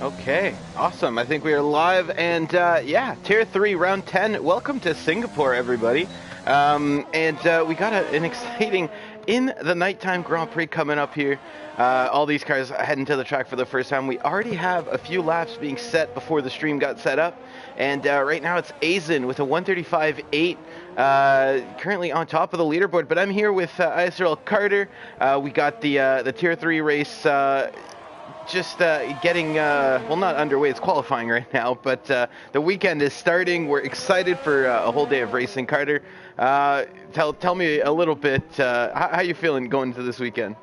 Okay, awesome. I think we are live, and yeah, Tier 3, Round 10. Welcome to Singapore, everybody. We got an exciting in the nighttime Grand Prix coming up here. All these cars heading to the track for the first time. We already have a few laps being set before the stream got set up, and right now it's Aizen with a 135.8, currently on top of the leaderboard. But I'm here with ISRL Carter. We got the Tier 3 race. Just getting, well, not underway, it's qualifying right now, but the weekend is starting. We're excited for a whole day of racing. Carter, tell me a little bit, how you feeling going into this weekend?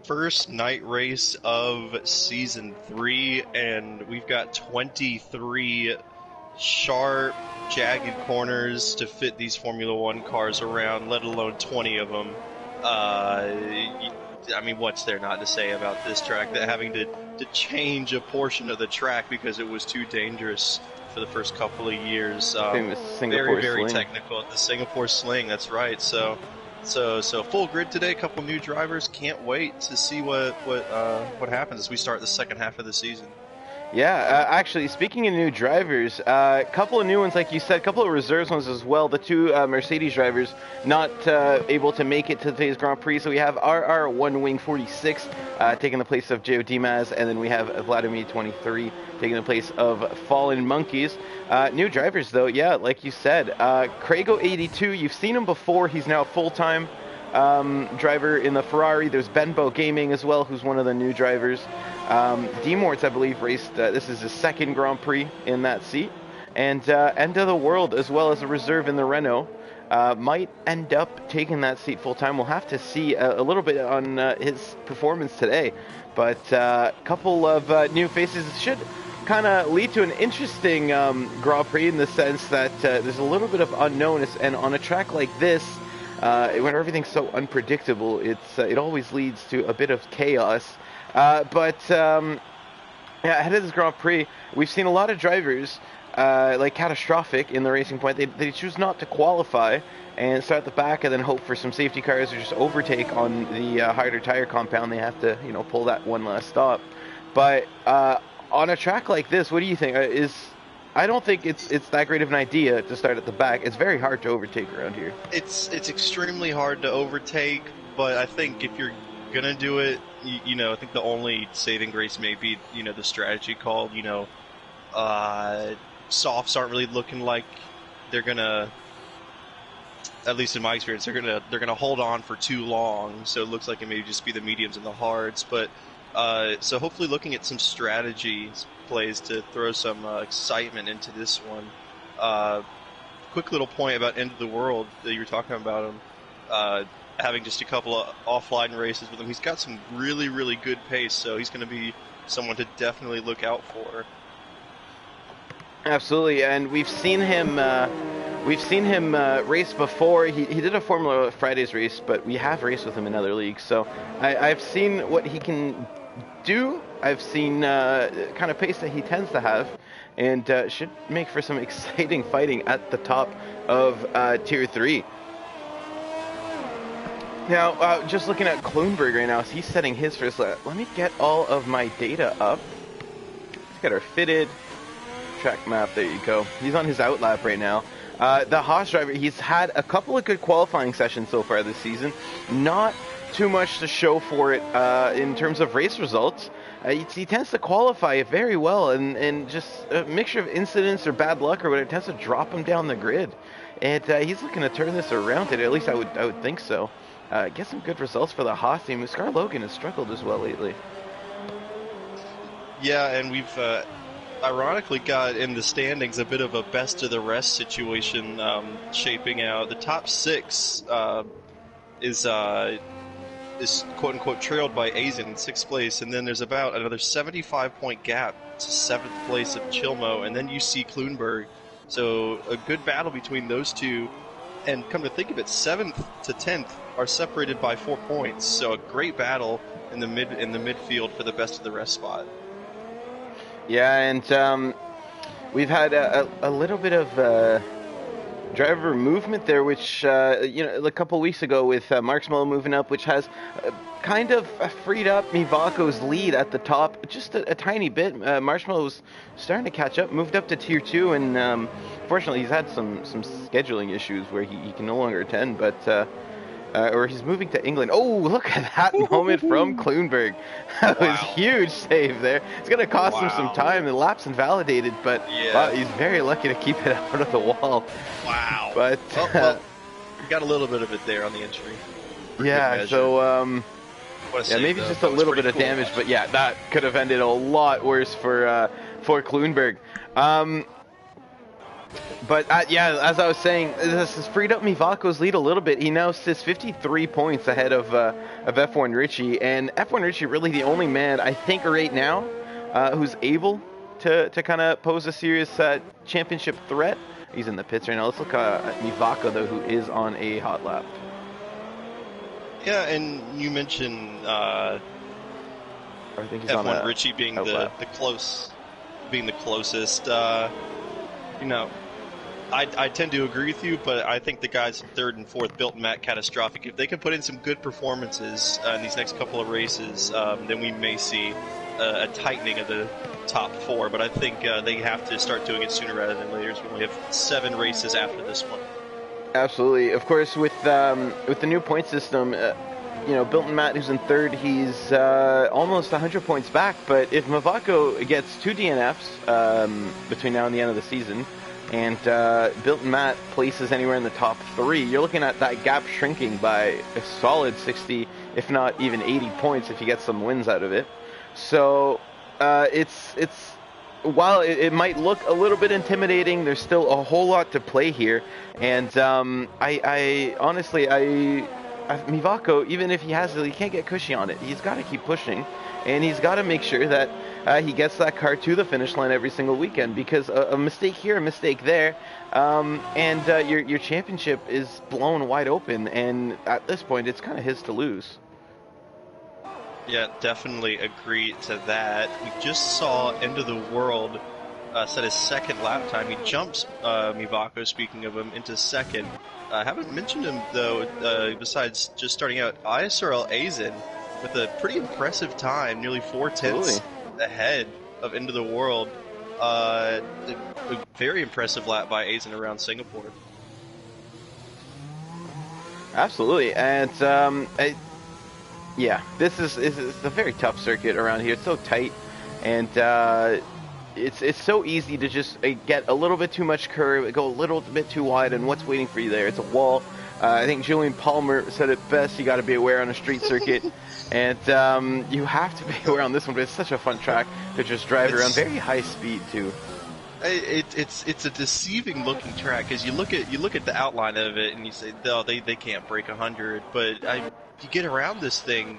First night race of season 3, and we've got 23 sharp, jagged corners to fit these Formula One cars around, let alone 20 of them. I mean, what's there not to say about this track? That having to change a portion of the track because it was too dangerous for the first couple of years. Famous Singapore very sling. technical. The Singapore sling, that's right. So full grid today. A couple new drivers. Can't wait to see what happens as we start the second half of the season. Yeah, actually, speaking of new drivers, a couple of new ones, like you said, a couple of reserves ones as well. The two Mercedes drivers not able to make it to today's Grand Prix. So we have RR1 Wing 46 taking the place of Joe Dimas, and then we have Vladimir 23 taking the place of Fallen Monkeys. New drivers, though, yeah, like you said. Craigo 82, you've seen him before. He's now full-time driver in the Ferrari. There's Benbow Gaming as well, who's one of the new drivers. D-Morts, I believe, raced, this is his second Grand Prix in that seat. And End of the World, as well as a reserve in the Renault, might end up taking that seat full-time. We'll have to see a little bit on his performance today. But a couple of new faces should kind of lead to an interesting Grand Prix in the sense that there's a little bit of unknownness. And on a track like this, when everything's so unpredictable, it always leads to a bit of chaos. Yeah, ahead of this Grand Prix, we've seen a lot of drivers, like Catastrophic in the Racing Point, they choose not to qualify and start at the back and then hope for some safety cars or just overtake on the harder tire compound. They have to, pull that one last stop. But on a track like this, what do you think? I don't think it's that great of an idea to start at the back. It's very hard to overtake around here. It's extremely hard to overtake, but I think if you're gonna do it, I think the only saving grace may be, the strategy called. Softs aren't really looking like they're gonna, at least in my experience, they're gonna hold on for too long. So it looks like it may just be the mediums and the hards. But so hopefully looking at some strategy plays to throw some excitement into this one. Quick little point about End of the World that you were talking about him. Having just a couple of offline races with him. He's got some really, really good pace, so he's going to be someone to definitely look out for. Absolutely, and we've seen him race before. He did a Formula Fridays race, but we have raced with him in other leagues, so I've seen what he can do. I've seen kind of pace that he tends to have, and should make for some exciting fighting at the top of Tier 3. Now, just looking at Kloonberg right now, as he's setting his first lap. Let me get all of my data up. Let's get our fitted track map. There you go. He's on his out lap right now. The Haas driver, he's had a couple of good qualifying sessions so far this season. Not too much to show for it in terms of race results. He tends to qualify very well, and just a mixture of incidents or bad luck or whatever tends to drop him down the grid. And he's looking to turn this around today. At least I would think so. Get some good results for the Haas team. Scar Logan has struggled as well lately. Yeah, and we've ironically got in the standings a bit of a best of the rest situation shaping out. The top 6 is quote unquote trailed by Aizen in 6th place, and then there's about another 75-point gap to 7th place of Chilmo, and then you see Kloonberg. So a good battle between those two. And come to think of it, 7th to 10th are separated by 4 points. So a great battle in the midfield for the best of the rest spot. Yeah, and we've had a little bit of driver movement there, which a couple weeks ago with Marksmello moving up, which has kind of freed up Mivako's lead at the top just a tiny bit. Marshmallow was starting to catch up, moved up to tier 2, and fortunately he's had some scheduling issues where he can no longer attend, but or he's moving to England. Oh, look at that moment from Kloonberg. That was huge save there. It's going to cost him some time. The lap's invalidated, but wow, he's very lucky to keep it out of the wall. Wow. But well, we got a little bit of it there on the entry. Yeah, so maybe just a little bit of damage, but yeah, that could have ended a lot worse for Kloonberg. But as I was saying, this has freed up Mivako's lead a little bit. He now sits 53 points ahead of F1 Richie, and F1 Richie really the only man I think right now who's able to kind of pose a serious championship threat. He's in the pits right now. Let's look at Mivako though, who is on a hot lap. Yeah, and you mentioned I think he's F1 on Richie being the closest. I tend to agree with you, but I think the guys in third and fourth, Built and Matt, catastrophic. If they can put in some good performances in these next couple of races, then we may see a tightening of the top 4. But I think they have to start doing it sooner rather than later. We only have 7 races after this one. Absolutely. Of course, with the new point system, Built and Matt, who's in third, he's almost 100 points back. But if Mivako gets 2 DNFs between now and the end of the season, and Built and Matt places anywhere in the top 3, you're looking at that gap shrinking by a solid 60, if not even 80 points if you get some wins out of it. So it's while it might look a little bit intimidating, there's still a whole lot to play here. And I honestly, Mivako, even if he can't get cushy on it. He's got to keep pushing, and he's got to make sure that he gets that car to the finish line every single weekend, because a mistake here, a mistake there, and your championship is blown wide open, and at this point it's kind of his to lose. Yeah, definitely agree to that. We just saw End of the World set his second lap time. He jumps Mivako, speaking of him, into second. I haven't mentioned him, though, besides just starting out, ISRL Esports with a pretty impressive time, nearly 4/10 ahead of End of the World. A very impressive lap by Esports around Singapore. Absolutely, and this is a very tough circuit around here. It's so tight, and it's so easy to just get a little bit too much curve, go a little bit too wide, and what's waiting for you there? It's a wall. I think Julian Palmer said it best: you got to be aware on a street circuit, and you have to be aware on this one. But it's such a fun track to just drive around, very high speed too. It's a deceiving looking track, because you look at the outline of it and you say, no, they can't break 100, but you get around this thing,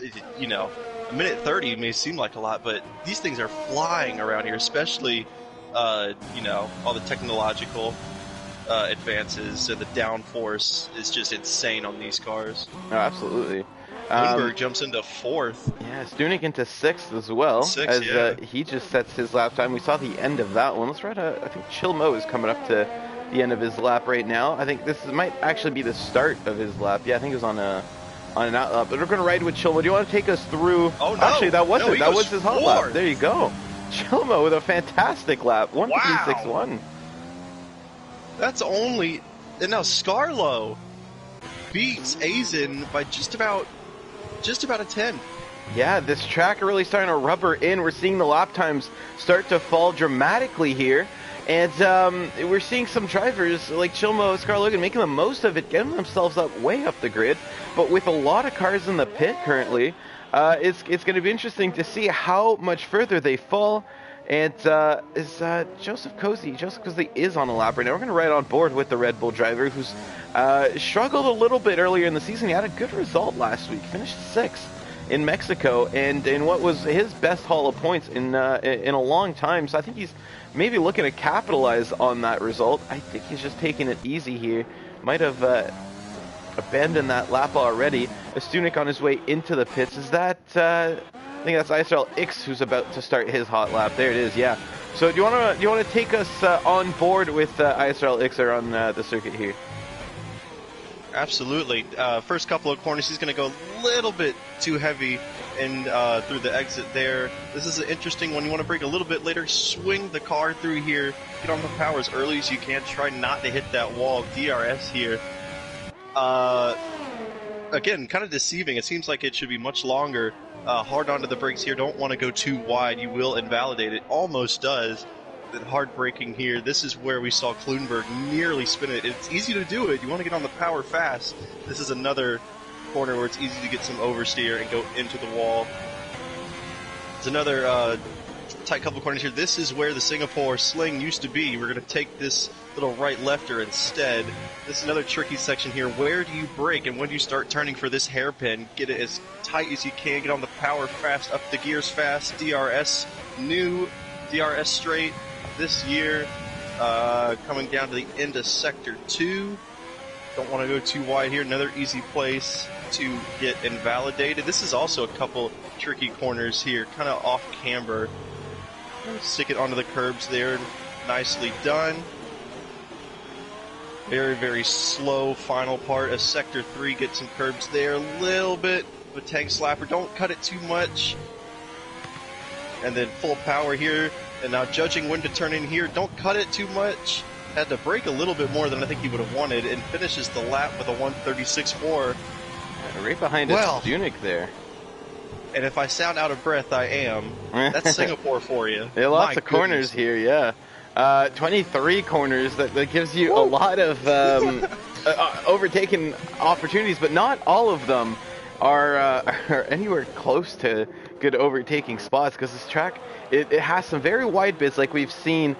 a minute 30 may seem like a lot, but these things are flying around here, especially all the technological advances, and the downforce is just insane on these cars. Oh, absolutely. Lundberg jumps into 4th. Yeah, Stunek into 6th as well, he just sets his lap time. We saw the end of that one. Let's try to, I think Chilmo is coming up to the end of his lap right now. I think this might actually be the start of his lap. Yeah, I think it was on an out lap. But we're going to ride with Chilmo. Do you want to take us through? Oh, no. Actually, that wasn't. That was his hot lap. There you go. Chilmo with a fantastic lap. 1:56.1. That's only... And now Scarlo beats Aizen by just about a 10. Yeah, this track are really starting to rubber in. We're seeing the lap times start to fall dramatically here. And we're seeing some drivers like Chilmo, Scar Logan making the most of it, getting themselves up way up the grid. But with a lot of cars in the pit currently, it's going to be interesting to see how much further they fall. And Joseph Cozy is on a lap right now. We're going to ride on board with the Red Bull driver, who's struggled a little bit earlier in the season. He had a good result last week, finished 6th in Mexico, and in what was his best haul of points in a long time. So I think he's maybe looking to capitalize on that result. I think he's just taking it easy here. Might have abandoned that lap already. Stunek on his way into the pits. Is that I think that's ISRL X who's about to start his hot lap. There it is, yeah. So do you want to take us on board with ISRL X on the circuit here? Absolutely. First couple of corners, he's going to go a little bit too heavy and through the exit there. This is an interesting one. You want to brake a little bit later, swing the car through here, get on the power as early as you can, try not to hit that wall. DRS here. Again, kind of deceiving. It seems like it should be much longer. Hard onto the brakes here. Don't want to go too wide. You will invalidate it. Almost does. Then hard braking here. This is where we saw Kluenberg nearly spin it. It's easy to do it. You want to get on the power fast. This is another corner where it's easy to get some oversteer and go into the wall. There's another tight couple corners here. This is where the Singapore sling used to be. We're going to take this little right-lefter instead. This is another tricky section here. Where do you brake and when do you start turning for this hairpin? Get it as tight as you can. Get on the power fast, up the gears fast. DRS, new DRS straight this year. Coming down to the end of Sector 2. Don't want to go too wide here. Another easy place to get invalidated. This is also a couple tricky corners here, kind of off camber. Stick it onto the curbs there. Nicely done. Very, very slow final part of Sector 3. Get some curbs there. A little bit of a tank slapper. Don't cut it too much. And then full power here. And now judging when to turn in here. Don't cut it too much. Had to brake a little bit more than I think he would have wanted. And finishes the lap with a 136.4. Right behind his Stunik there. And if I sound out of breath, I am. That's Singapore for you. There are lots of corners here, yeah. 23 corners. That gives you a lot of overtaking opportunities, but not all of them are anywhere close to good overtaking spots because this track, it has some very wide bits like we've seen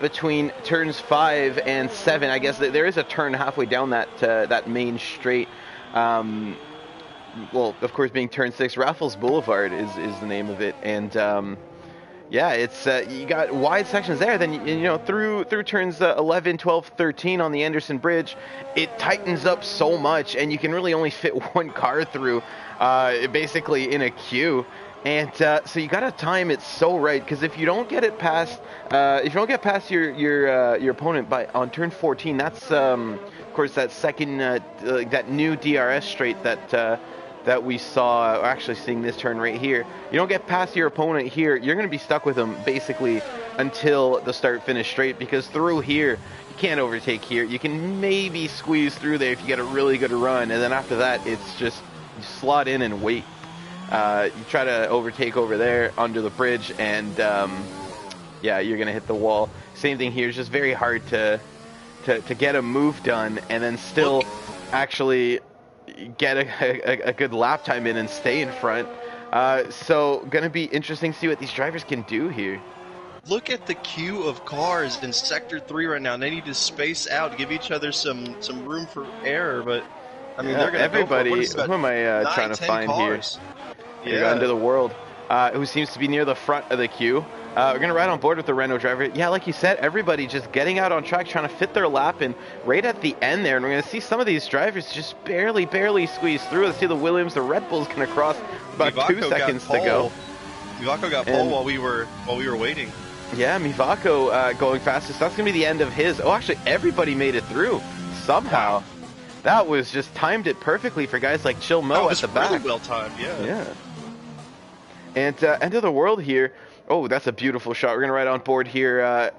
between turns 5 and 7. I guess there is a turn halfway down that main straight. Well, of course, being turn 6, Raffles Boulevard is the name of it, and yeah, it's you got wide sections there. Then you know through turns 11, 12, 13 on the Anderson Bridge, it tightens up so much, and you can really only fit one car through, basically in a queue. And so you gotta time it so right, because if you don't get it past, your opponent on turn 14, that's of course that second that new DRS straight that we saw, actually seeing this turn right here. You don't get past your opponent here, you're going to be stuck with them basically until the start-finish straight, because through here, you can't overtake here. You can maybe squeeze through there if you get a really good run, and then after that, it's just you slot in and wait. You try to overtake over there under the bridge, and yeah, you're going to hit the wall. Same thing here, it's just very hard to get a move done, and then still actually get a good lap time in and stay in front. So gonna be interesting to see what these drivers can do here. Look at the queue of cars in Sector 3 right now. They need to space out, give each other some room for error, but I mean, they're gonna everybody. Go for, who am I trying to find cars here? Yeah, into the world. Who seems to be near the front of the queue. We're going to ride on board with the Renault driver. Yeah, like you said, everybody just getting out on track, trying to fit their lap in right at the end there. And we're going to see some of these drivers just barely squeeze through. Let's see the Williams, the Red Bull's going to cross about Mivako 2 seconds to go. Mivako got pole while we were waiting. Yeah, Mivako going fastest. That's going to be the end of his. Oh, actually, everybody made it through somehow. Wow. That was just timed it perfectly for guys like Chill Mo at the back. Really well timed, yeah. Yeah. And end of the world here. Oh, that's a beautiful shot. We're going to ride on board here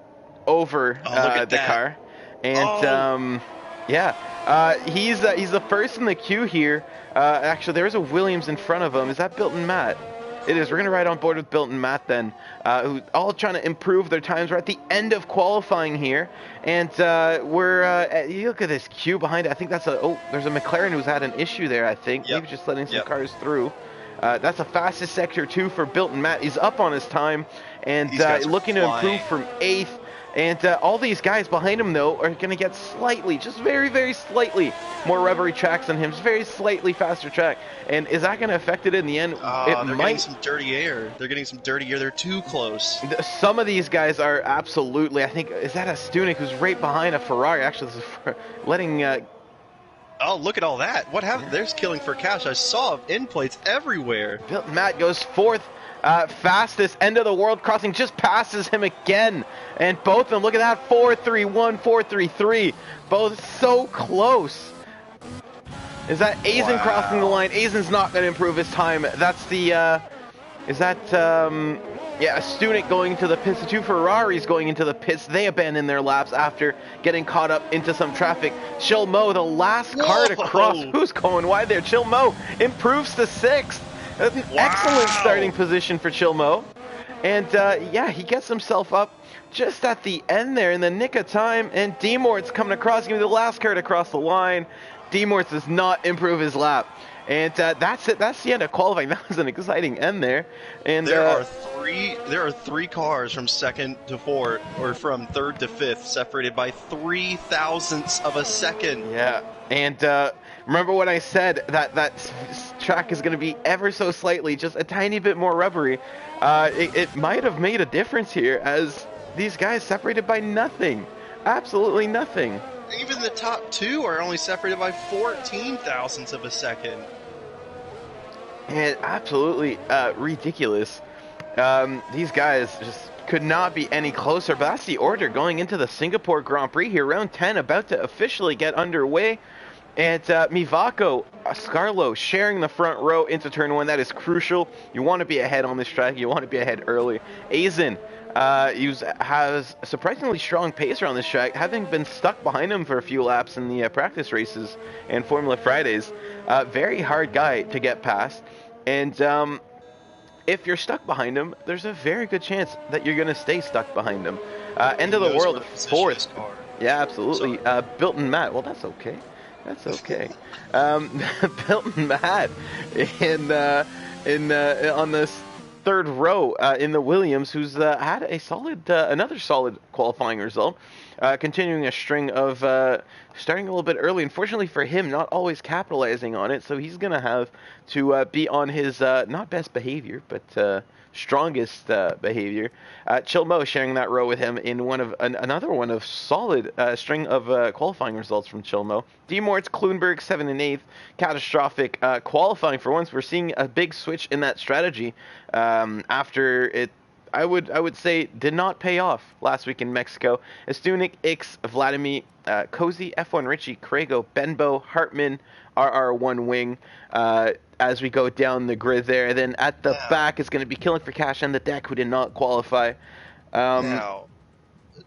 over the car. And, yeah, he's the first in the queue here. Actually, there's a Williams in front of him. Is that Bilton Matt? It is. We're going to ride on board with Bilton Matt then, who all trying to improve their times. We're at the end of qualifying here. And you look at this queue behind it. I think that's there's a McLaren who's had an issue there, I think. Maybe just letting some cars through. That's the fastest Sector 2 for Bilton Matt. He's up on his time and looking to improve from 8th. And all these guys behind him, though, are going to get slightly, just very slightly more rubbery tracks than him. Just very slightly faster track. And is that going to affect it in the end? They're getting some dirty air. They're too close. Some of these guys are absolutely, I think, is that a Stunik who's right behind a Ferrari? Actually, this is letting... Oh, look at all that. What happened? There's killing for cash. I saw end plates everywhere. Built Matt goes fourth. Fastest end of the world crossing, just passes him again. And both of them, look at that, 4-3-1, 4-3-3. Both so close. Is that Aizen crossing the line? Aizen's not going to improve his time. That's the, yeah, Stunek going into the pits. The two Ferraris going into the pits. They abandon their laps after getting caught up into some traffic. Chill Mo, the last car to cross. Who's going wide there? Chill Mo improves to 6th. That's an excellent starting position for Chill Mo. And, yeah, he gets himself up just at the end there in the nick of time. And D-Mort's coming across. He's going to be the last car to cross the line. D-Mort does not improve his lap. And that's it. That's the end of qualifying. That was an exciting end there. And there are three cars from 2nd to 4th, or from 3rd to 5th, separated by 0.003 of a second. Yeah. And remember what I said, that track is going to be ever so slightly, just a tiny bit more rubbery. It might have made a difference here, as these guys separated by nothing. Absolutely nothing. Even the top 2 are only separated by 0.14 of a second. And absolutely ridiculous. These guys just could not be any closer. But that's the order going into the Singapore Grand Prix here. Round 10 about to officially get underway. And Mivako, Scarlo sharing the front row into turn 1. That is crucial. You want to be ahead on this track. You want to be ahead early. Aizen has a surprisingly strong pace around this track, having been stuck behind him for a few laps in the practice races and Formula Fridays. Very hard guy to get past. And if you're stuck behind him, there's a very good chance that you're going to stay stuck behind him. End of the world, 4th. Yeah, absolutely. Bilton Matt. Well, that's okay. That's okay. Bilton Matt on this 3rd row in the Williams, who's had a solid, another solid qualifying result, continuing a string of starting a little bit early. Unfortunately for him, not always capitalizing on it, so he's going to have to be on his not best behavior, but strongest behavior. Chill Mo sharing that row with him in another one of solid string of qualifying results from Chill Mo. D-Mort's Kluenberg 7th and 8th. Catastrophic qualifying for once. We're seeing a big switch in that strategy after it, I would say, did not pay off last week in Mexico. Estunik, Ix, Vladimir, Cozy, F1 Richie, Crago, Benbow, Hartman, RR1 Wing, as we go down the grid there. Then at the back is going to be Killing for Cash and the Deck, who did not qualify. Now,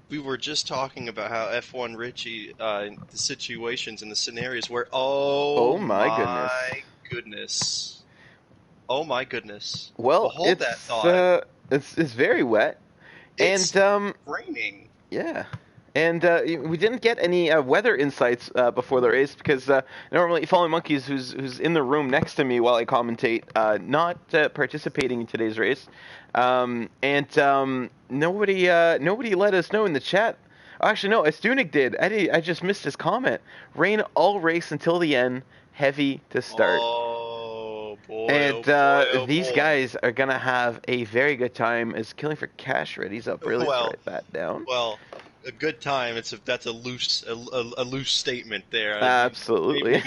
we were just talking about how F1 Richie, the situations and the scenarios where, oh my goodness. Oh my goodness. Well, hold that thought. It's very wet. It's and raining. Yeah. And we didn't get any weather insights before the race, because normally Fallen Monkeys, who's in the room next to me while I commentate, not participating in today's race, and nobody let us know in the chat. Actually, no, Estunik did. I just missed his comment. Rain all race until the end, heavy to start. Oh boy! And these guys are gonna have a very good time. Is Killing for Cash ready's up really to write that down? Well. A good time. That's a loose statement there. Absolutely. Maybe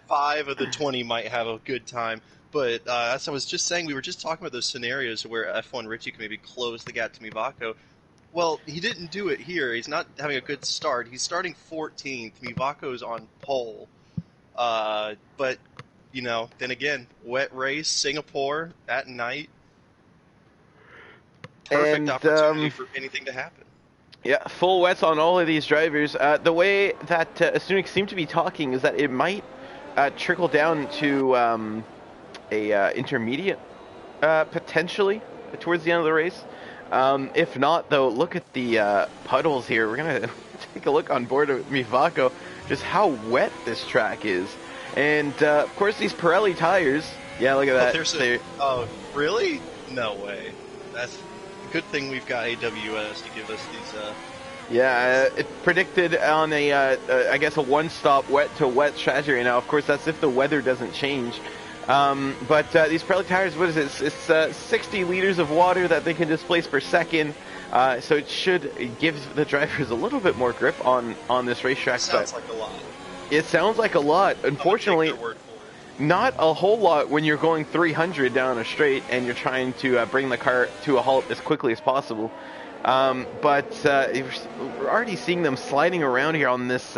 five of the 20 might have a good time. But as I was just saying, we were just talking about those scenarios where F1 Richie can maybe close the gap to Mivako. Well, he didn't do it here. He's not having a good start. He's starting 14th. Mivako's on pole. But then again, wet race, Singapore at night. Perfect opportunity for anything to happen. Yeah, full wets on all of these drivers. The way that Estunik seemed to be talking is that it might trickle down to a intermediate, potentially, towards the end of the race. If not, though, look at the puddles here. We're going to take a look on board of Mivako, just how wet this track is. And, of course, these Pirelli tires. Yeah, look at that. Oh, really? No way. That's... Good thing we've got AWS to give us these. Yeah, it predicted on I guess a one-stop wet-to-wet strategy right now. Of course, that's if the weather doesn't change. But these Pirelli tires, what is it? It's 60 liters of water that they can displace per second. So it should give the drivers a little bit more grip on this racetrack. Sounds like a lot. It sounds like a lot. I'm gonna take Unfortunately, their word for it. not a whole lot when you're going 300 down a straight and you're trying to bring the car to a halt as quickly as possible. But we're already seeing them sliding around here on this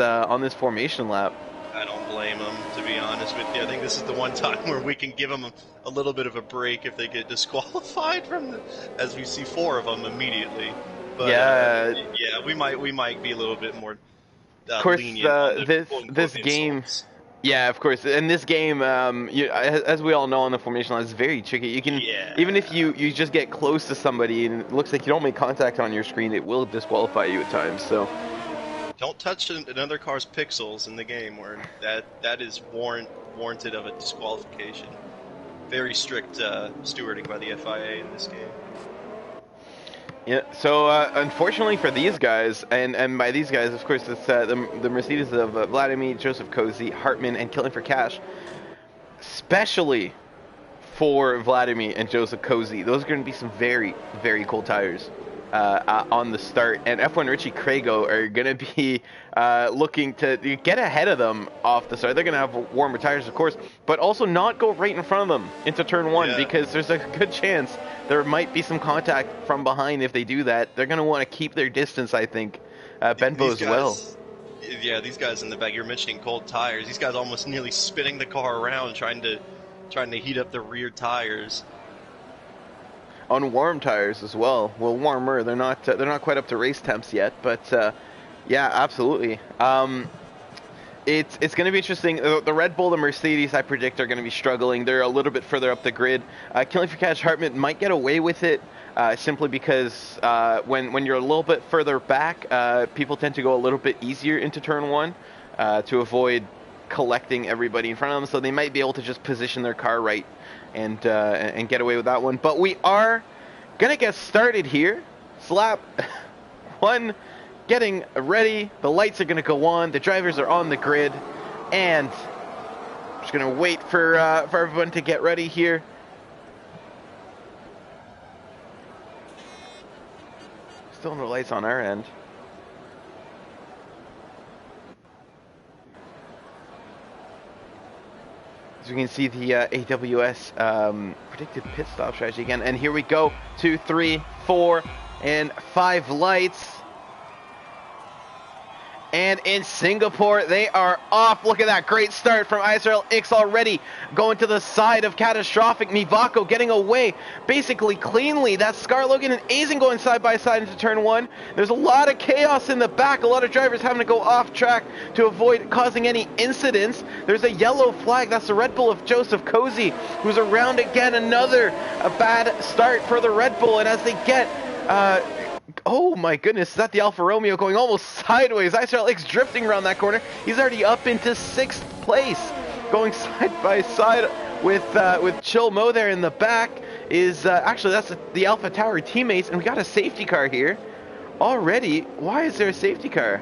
formation lap. I don't blame them, to be honest with you. I think this is the one time where we can give them a little bit of a break if they get disqualified from as we see 4 of them immediately. But yeah, we might be a little bit more of course, lenient on the this game. Yeah, of course. In this game, as we all know on the formation line, it's very tricky. You can even if you just get close to somebody and it looks like you don't make contact on your screen, it will disqualify you at times. So don't touch another car's pixels in the game, where that is warranted of a disqualification. Very strict stewarding by the FIA in this game. Yeah, so unfortunately for these guys, and by these guys, of course, it's the Mercedes of Vladimir, Joseph Cozy, Hartman, and Killing for Cash. Especially for Vladimir and Joseph Cozy. Those are going to be some very, very cool tires on the start. And F1 Richie Crago are going to be looking to get ahead of them off the start. They're going to have warmer tires, of course, but also not go right in front of them into turn 1 because there's a good chance there might be some contact from behind if they do that. They're going to want to keep their distance, I think. Benbow as well. Yeah, these guys in the back, you're mentioning cold tires. These guys almost nearly spinning the car around trying to heat up the rear tires. On warm tires as well. Well, warmer. They're not quite up to race temps yet, but yeah, absolutely. It's going to be interesting. The Red Bull, the Mercedes, I predict, are going to be struggling. They're a little bit further up the grid. Killing for Cash Hartman might get away with it simply because when you're a little bit further back, people tend to go a little bit easier into turn 1 to avoid collecting everybody in front of them. So they might be able to just position their car right and get away with that one. But we are going to get started here. Slap 1. Getting ready, the lights are going to go on, the drivers are on the grid, and I'm just going to wait for everyone to get ready here. Still no lights on our end. As we can see the AWS predicted pit stop strategy again, and here we go, 2, 3, 4, and 5 lights. And in Singapore, they are off. Look at that great start from ISRL Esports already. Going to the side of Catastrophic. Mivako getting away basically cleanly. That's Scar Logan and Azen going side by side into turn 1. There's a lot of chaos in the back. A lot of drivers having to go off track to avoid causing any incidents. There's a yellow flag. That's the Red Bull of Joseph Cozy, who's around again. Another bad start for the Red Bull. And as they get... oh my goodness, is that the Alfa Romeo going almost sideways? ISRL Esports drifting around that corner. He's already up into 6th place. Going side by side with Chill Mo there in the back is actually that's the Alpha Tower teammates, and we got a safety car here already. Why is there a safety car?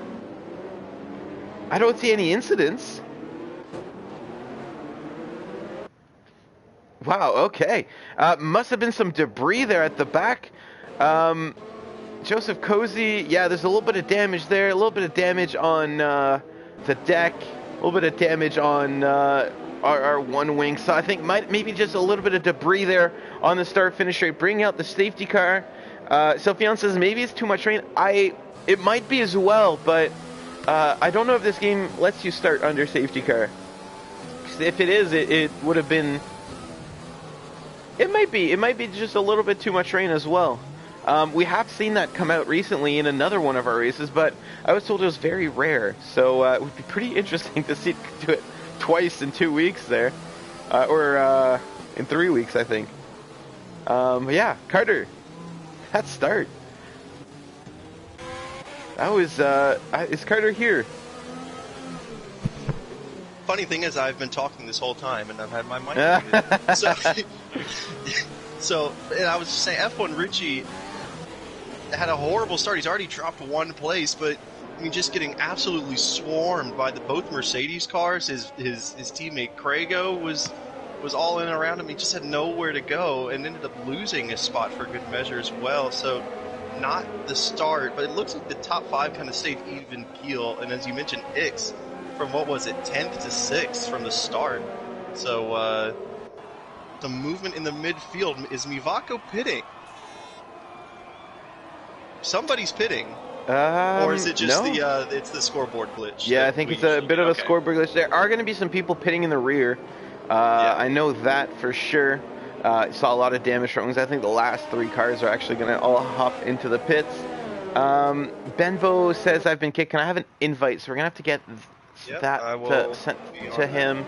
I don't see any incidents. Wow, okay. Must have been some debris there at the back. Joseph Cozy, yeah, there's a little bit of damage there, a little bit of damage on the deck, a little bit of damage on our one wing. So I think maybe just a little bit of debris there on the start-finish straight, bringing out the safety car. Sophian says maybe it's too much rain. It might be as well, but I don't know if this game lets you start under safety car. If it is, it would have been... It might be just a little bit too much rain as well. We have seen that come out recently in another one of our races, but I was told it was very rare. So it would be pretty interesting to see it do it twice in 2 weeks there. Or in 3 weeks, I think. Yeah, Carter, that start. That was, is Carter here? Funny thing is, I've been talking this whole time, and I've had my mic muted. So, and I was just saying, F1 Richie had a horrible start. He's already dropped 1 place, but I mean, just getting absolutely swarmed by both Mercedes cars. His teammate Crago was all in around him. He just had nowhere to go, and ended up losing a spot for good measure as well. So, not the start, but it looks like the top 5 kind of stayed even keel. And as you mentioned, Ix from what was it, 10th to 6th from the start. So the movement in the midfield, is Mivako pitting? Somebody's pitting. Or is it just no. it's the scoreboard glitch? Yeah, I think it's a bit of a scoreboard glitch. There are going to be some people pitting in the rear. Yeah. I know that for sure. Saw a lot of damage from things. I think the last 3 cars are actually going to all hop into the pits. Benvo says, I've been kicked. Can I have an invite? So we're going to have to get that sent to him.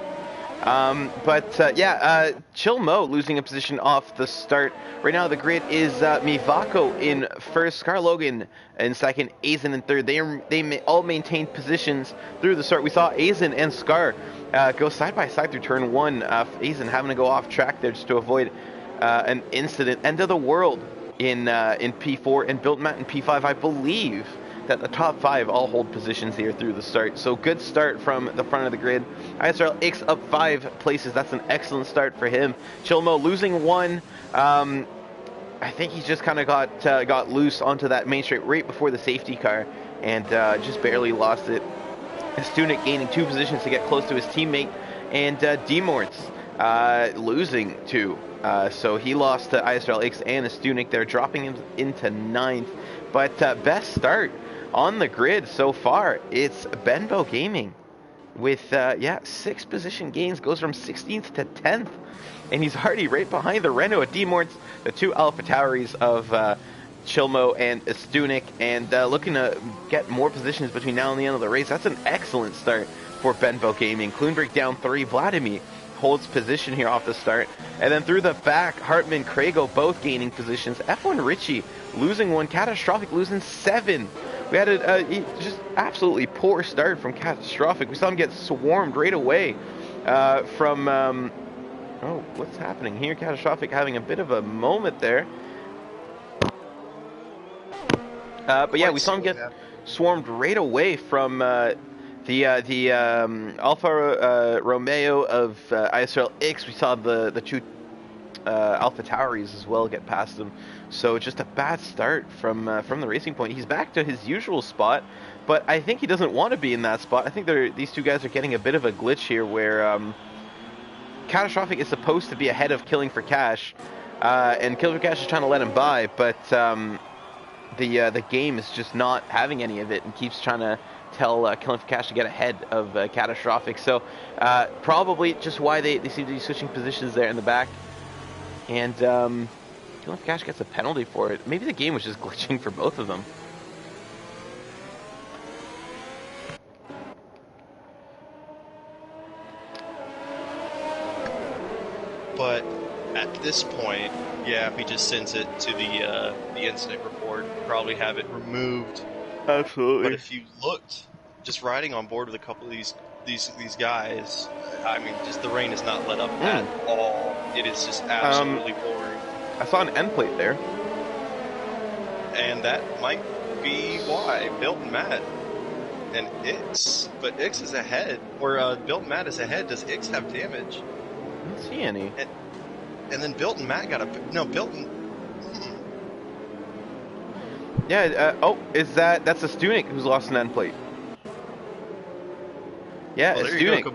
Chill Mo losing a position off the start. Right now, the grid is Mivako in first, Scar Logan in second, Aizen in third. They all maintained positions through the start. We saw Aizen and Scar go side by side through turn 1. Aizen having to go off track there just to avoid an incident. End of the world in P4, and Built Matt in P5. I believe that the top 5 all hold positions here through the start. So good start from the front of the grid. ISRL X up 5 places. That's an excellent start for him. Chilmo losing 1. I think he just kind of got loose onto that main straight right before the safety car and just barely lost it. Stunik gaining 2 positions to get close to his teammate, and Demorts losing 2. So he lost to ISRL X and Stunik. They're dropping him into 9th. But best start on the grid so far, it's Benbo Gaming with 6 position gains, goes from 16th to 10th, and he's already right behind the Renault at Demorts, the 2 Alpha Tauris of Chilmo and Stunik, and looking to get more positions between now and the end of the race. That's an excellent start for Benbo Gaming. Kloonberg down 3, Vladimir holds position here off the start, and then through the back, Hartman, Krago both gaining positions. F1 Richie losing 1, Catastrophic losing 7. We had a just absolutely poor start from Catastrophic. We saw him get swarmed right away from... oh, what's happening here? Catastrophic having a bit of a moment there. But yeah, we saw him get swarmed right away from the Alfa Romeo of ISRL X. We saw the 2 Alpha Tauris as well get past him. So just a bad start from the Racing Point. He's back to his usual spot, but I think he doesn't want to be in that spot. I think these 2 guys are getting a bit of a glitch here where Catastrophic is supposed to be ahead of Killing for Cash, and Killing for Cash is trying to let him by, but the game is just not having any of it and keeps trying to tell Killing for Cash to get ahead of Catastrophic. So probably just why they seem to be switching positions there in the back. And Killing for Cash gets a penalty for it. Maybe the game was just glitching for both of them. But at this point, yeah, if he just sends it to the incident report, probably have it removed. Absolutely. But if you looked, just riding on board with a couple of these guys, I mean, just the rain has not let up at all. It is just absolutely pouring. I saw an end plate there. And that might be why. Built Matt and Ix. But Ix is ahead. Or Built Matt is ahead. Does Ix have damage? I don't see any. And then Built and Matt got a... No, Built and... Yeah, that's a Stunik who's lost an end plate. Yeah, well, it's there you Stunik. go.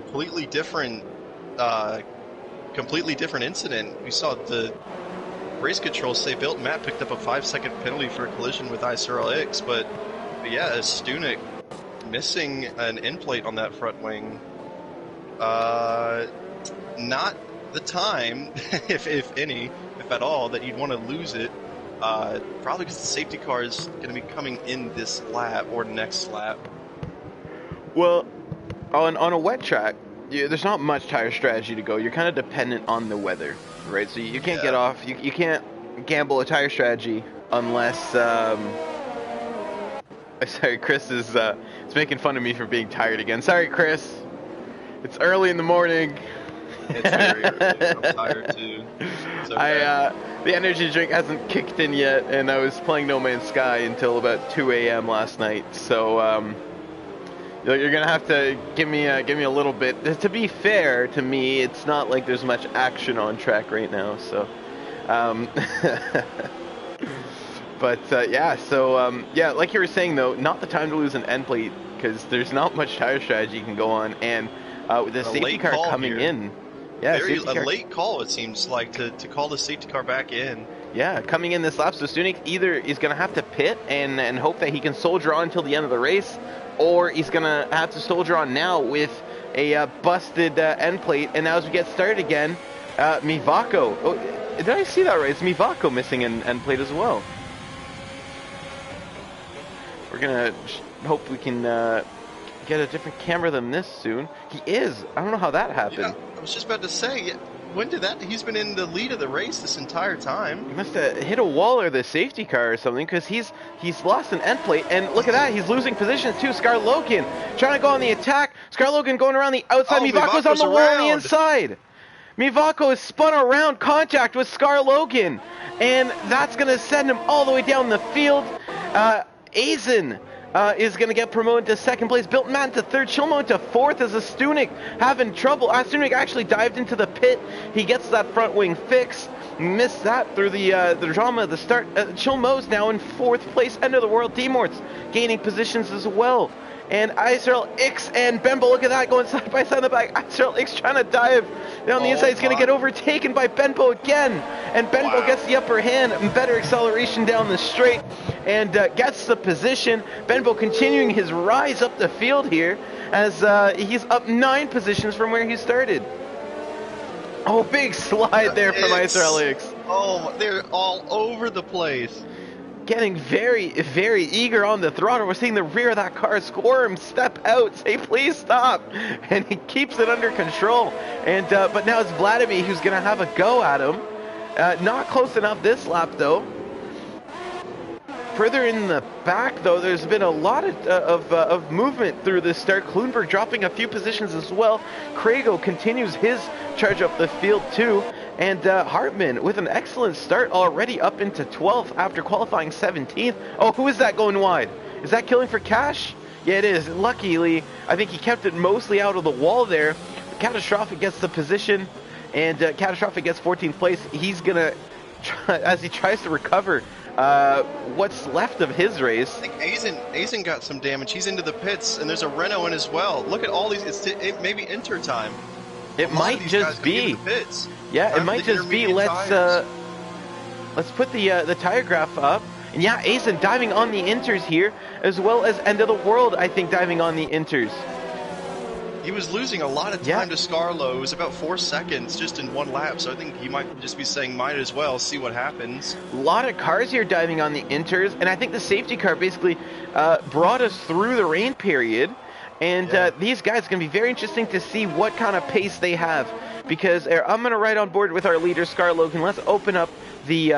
Completely different incident. We saw the race controls say Built and Matt picked up a 5-second penalty for a collision with ISRL X, but yeah, Stunik missing an end plate on that front wing. Not the time, if any, if at all, that you'd want to lose it. Probably because the safety car is going to be coming in this lap or next lap. Well, on a wet track, there's not much tire strategy to go. You're kind of dependent on the weather, right? So you can't get off. You can't gamble a tire strategy unless. Sorry, Chris is making fun of me for being tired again. Sorry, Chris. It's early in the morning. It's very early. I'm tired too. Okay. The energy drink hasn't kicked in yet, and I was playing No Man's Sky until about 2 a.m. last night. So you're gonna have to give me a little bit. To be fair to me, it's not like there's much action on track right now. So, but yeah. So yeah, like you were saying though, not the time to lose an end plate. because there's not much tire strategy you can go on, and with the safety car coming in. Yeah, a late call, it seems like, to call the safety car back in. Yeah, coming in this lap, so Stunek either is going to have to pit and hope that he can soldier on until the end of the race, or he's going to have to soldier on now with a busted end plate. And now as we get started again, Mivako. Oh, did I see that right? It's Mivako missing an end plate as well. We're going to hope we can get a different camera than this soon. He is. I don't know how that happened. Yeah, I was just about to say, when did that? He's been in the lead of the race this entire time. He must have hit a wall or the safety car or something, because he's lost an end plate. And look at that, he's losing positions too. Scar Logan trying to go on the attack. Scar Logan going around the outside. Mivako's on the wall on the inside. Mivako is spun around contact with Scar Logan, and that's going to send him all the way down the field. Aizen is going to get promoted to second place. Built Man to third. Chilmo to fourth as a Stunek having trouble. Stunek actually dived into the pit. He gets that front wing fixed. Missed that through the drama of the start. Chilmo's now in fourth place. End of the world. D-Mort's gaining positions as well. And ISRL X and Bembo, look at that, going side by side in the back. ISRL X trying to dive down the inside. He's going to get overtaken by Benbo again. And Benbo gets the upper hand, better acceleration down the straight, and gets the position. Benbo continuing his rise up the field here as he's up 9 positions from where he started. Oh, big slide there from ISRL X. Oh, they're all over the place. Getting very, very eager on the throttle. We're seeing the rear of that car squirm, step out, say please stop, and he keeps it under control. And but now it's Vladimir who's going to have a go at him. Not close enough this lap though. Further in the back though, there's been a lot of movement through this start. Kluenberg dropping a few positions as well. Krago continues his charge up the field too. And Hartman with an excellent start already up into 12th after qualifying 17th. Oh, who is that going wide? Is that killing for Cash? Yeah, it is. Luckily, I think he kept it mostly out of the wall there. Catastrophic gets the position, and Catastrophic gets 14th place. He's going to, as he tries to recover what's left of his race. I think Aizen got some damage. He's into the pits, and there's a Renault in as well. Look at all these. It may be enter time. It might just be. Yeah, it might just be. Let's put the tire graph up. And yeah, Aizen diving on the inters here, as well as End of the World, I think, diving on the inters. He was losing a lot of time to Scarlo. It was about 4 seconds just in one lap, so I think he might just be saying might as well see what happens. A lot of cars here diving on the inters, and I think the safety car basically brought us through the rain period. And these guys are going to be very interesting to see what kind of pace they have. Because I'm going to ride on board with our leader, Scar Logan. Let's open up the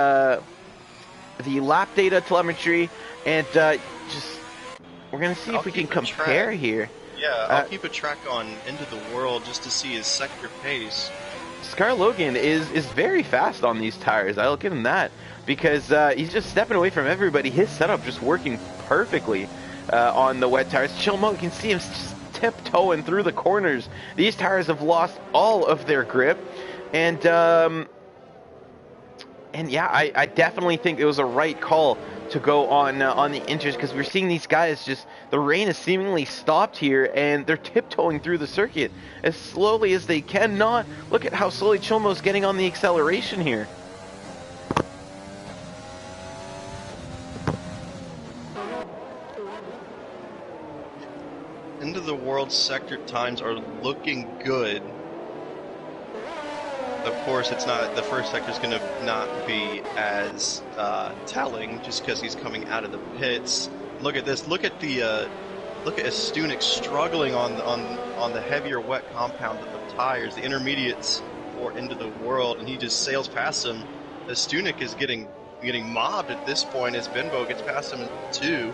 lap data telemetry. And we're going to see if we can compare here. Yeah, I'll keep a track on Into the World just to see his sector pace. Scar Logan is very fast on these tires. I'll give him that. Because he's just stepping away from everybody. His setup just working perfectly. On the wet tires. Chilmo, you can see him just tiptoeing through the corners. These tires have lost all of their grip, and yeah, I definitely think it was a right call to go on the inters, because we're seeing these guys just, the rain has seemingly stopped here, and they're tiptoeing through the circuit as slowly as they can. Not look at how slowly Chilmo's getting on the acceleration here. Into the World sector times are looking good. Of course, it's not, the first sector is going to not be as telling just because he's coming out of the pits. Look at this. Look at the look at Stunek struggling on the heavier wet compound of the tires, the intermediates for Into the World, and he just sails past him. Stunek is getting mobbed at this point as Benbo gets past him too.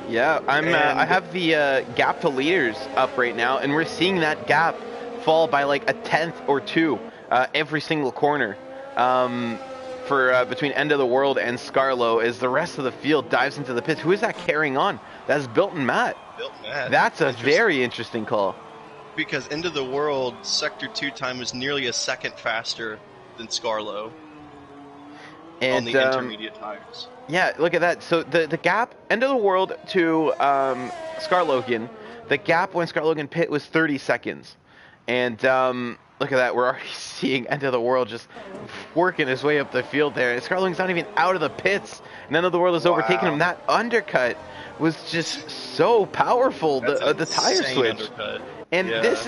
Yeah, I have the gap to leaders up right now, and we're seeing that gap fall by like a 10th or 2 every single corner for between End of the World and Scarlo as the rest of the field dives into the pits. Who is that carrying on? That's Bilton Matt. Bilton Matt. That's a very interesting call. Because End of the World Sector 2 time was nearly a second faster than Scarlo. And on the intermediate tires. yeah, look at that. So the gap, end of the world to Scarlogan, the gap when Scarlogan pit was 30 seconds. And look at that, we're already seeing end of the world just working his way up the field there. And Scarlogan's not even out of the pits. And end of the world is overtaking him. That undercut was just so powerful. The tire switch. Undercut. And this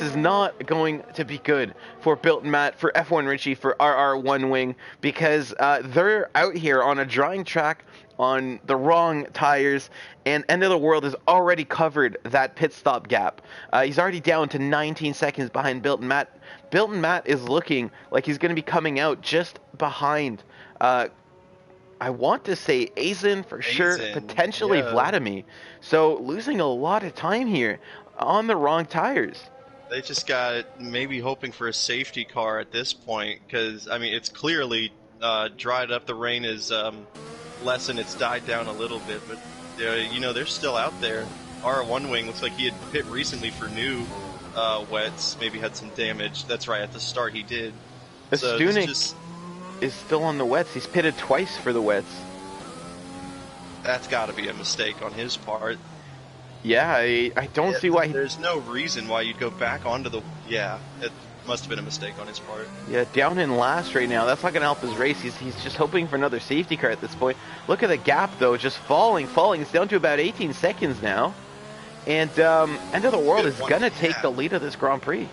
is not going to be good for Built and Matt, for F1 Richie, for RR1 Wing, because they're out here on a drying track on the wrong tires, and End of the World has already covered that pit stop gap. He's already down to 19 seconds behind Built and Matt. Built and Matt is looking like he's going to be coming out just behind, I want to say Aizen for sure, potentially Vladimir. So losing a lot of time here on the wrong tires. They just got maybe hoping for a safety car at this point, because I mean it's clearly dried up. The rain is lessened. It's died down a little bit, but you know they're still out there. R1 Wing looks like he had pit recently for new wets. Maybe had some damage. That's right. At the start he did. Stunik is still on the wets. He's pitted twice for the wets. That's got to be a mistake on his part. Yeah, I don't see why. There's no reason why you'd go back onto the. Yeah, it must have been a mistake on his part. Yeah, down in last right now. That's not going to help his race. He's just hoping for another safety car at this point. Look at the gap though, just falling. It's down to about 18 seconds now. And End of the World is going to take the lead of this Grand Prix.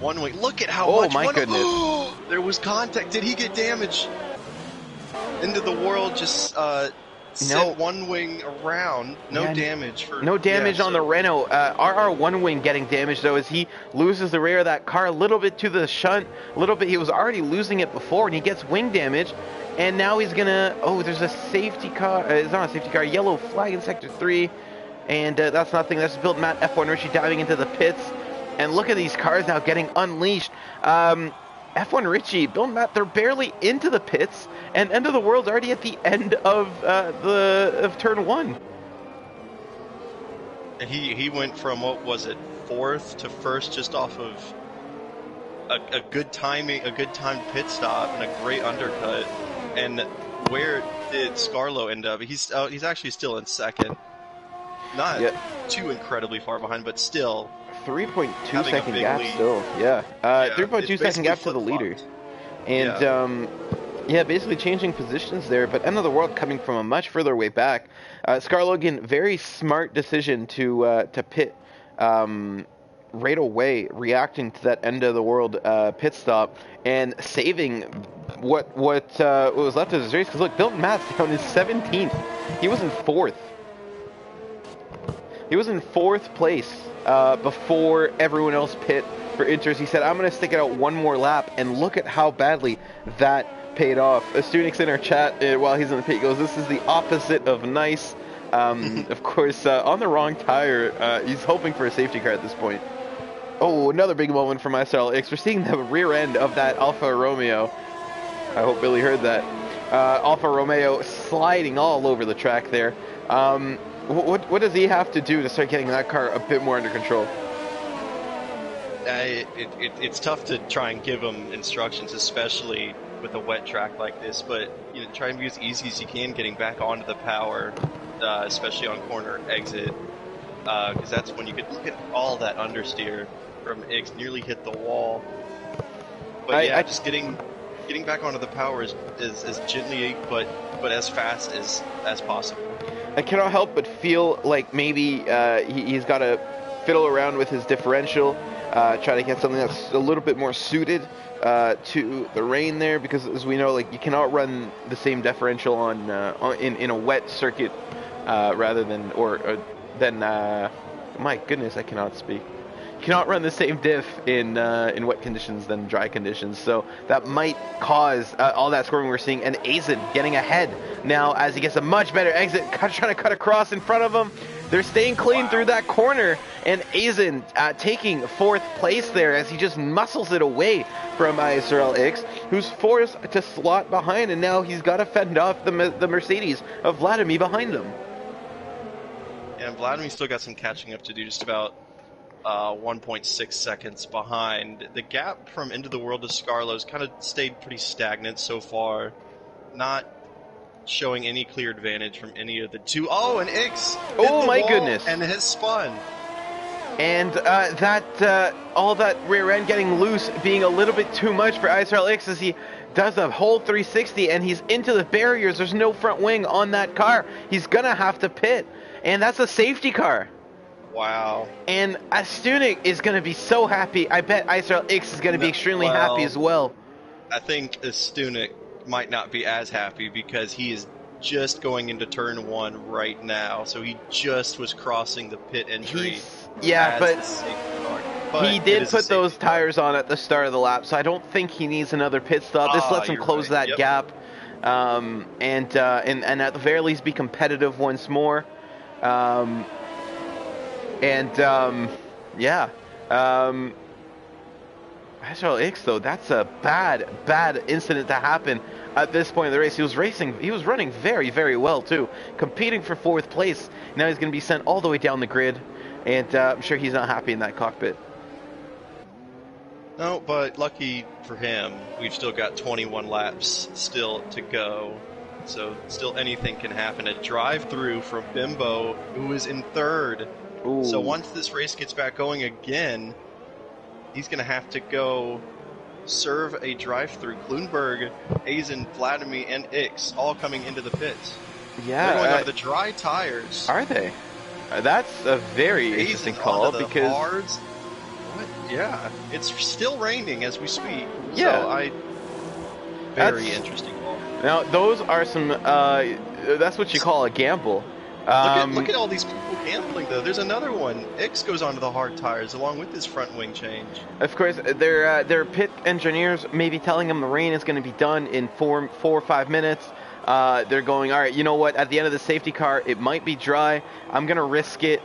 One Wing. Look at how much. Oh my goodness! There was contact. Did he get damage? End of the World just. Sent One Wing around, no damage for on the Renault. RR1 Wing getting damaged though as he loses the rear of that car a little bit to the shunt, a little bit. He was already losing it before, and he gets wing damage, and now he's gonna. Oh, there's a safety car. It's not a safety car. Yellow flag in sector 3, and that's nothing. That's Built Matt F1 Richie diving into the pits, and look at these cars now getting unleashed. F1 Richie, Built Matt, they're barely into the pits, and End of the World's already at the end of turn 1. He went from, what was it, 4th to 1st, just off of a good timed pit stop and a great undercut. And where did Scarlo end up? He's actually still in 2nd. Not too incredibly far behind, but still. 3.2 second gap lead. Still, 3.2 second gap to the leader. And, basically changing positions there, but End of the World coming from a much further way back. Scarlogan, very smart decision to pit right away, reacting to that End of the World pit stop and saving what was left of his race. Because look, Built Matt's down in 17th. He was in 4th. He was in 4th place before everyone else pit for inters. He said, I'm going to stick it out one more lap, and look at how badly that paid off. Stunik's in our chat while he's in the pit. He goes, this is the opposite of nice. Of course, on the wrong tire, he's hoping for a safety car at this point. Oh, another big moment from ISRL Esports. We're seeing the rear end of that Alfa Romeo. I hope Billy heard that. Alfa Romeo sliding all over the track there. What does he have to do to start getting that car a bit more under control? It's tough to try and give him instructions, especially with a wet track like this. But try and be as easy as you can getting back onto the power, especially on corner exit, because that's when you could look at all that understeer from Ix, nearly hit the wall. But just getting back onto the power is as gently but as fast as possible. I cannot help but feel like maybe he's got to fiddle around with his differential, try to get something that's a little bit more suited to the rain there, because as we know, like, you cannot run the same differential in a wet circuit rather than my goodness, I cannot speak. You cannot run the same diff in wet conditions than dry conditions, so that might cause all that scoring we're seeing. And Aizen getting ahead now as he gets a much better exit, trying to cut across in front of him. They're staying clean through that corner, and Aizen taking 4th place there as he just muscles it away from ISRL X, who's forced to slot behind, and now he's got to fend off the Mercedes of Vladimir behind him. Yeah, Vladimir still got some catching up to do, just about 1.6 seconds behind. The gap from End of the World to Scarlo's kind of stayed pretty stagnant so far. not showing any clear advantage from any of the two. Oh, and Ix hit Oh the my wall goodness. and has spun. And all that rear end getting loose being a little bit too much for ISRL X as he does a whole 360 and he's into the barriers. There's no front wing on that car. He's gonna have to pit, and that's a safety car. Wow. And Astunik is gonna be so happy. I bet ISRL X is gonna be extremely happy as well. I think Astunik might not be as happy because he is just going into turn 1 right now, so he just was crossing the pit entry. Yeah, but he did put those tires on at the start of the lap, so I don't think he needs another pit stop. This lets him close that gap, and at the very least be competitive once more. Yeah. ISRL X though, that's a bad incident to happen at this point in the race. He was running very, very well too, competing for 4th place. Now he's going to be sent all the way down the grid, and I'm sure he's not happy in that cockpit. No, but lucky for him, we've still got 21 laps still to go. So still anything can happen. A drive-through from Bimbo, who is in 3rd. Ooh. So once this race gets back going again, he's going to have to go serve a drive-through. Klunberg, Azen, Vladimir, and Ix all coming into the pits. Yeah, they're going onto the dry tires. Are they? That's a very interesting call because hards. What? Yeah, it's still raining as we speak. Yeah, so very interesting call. Now those are some. That's what you call a gamble. Look at all these people gambling, though. There's another one. Ix goes onto the hard tires along with his front wing change. Of course, their pit engineers may be telling him the rain is going to be done in 4 or 5 minutes. They're going, all right, you know what? At the end of the safety car, it might be dry. I'm going to risk it.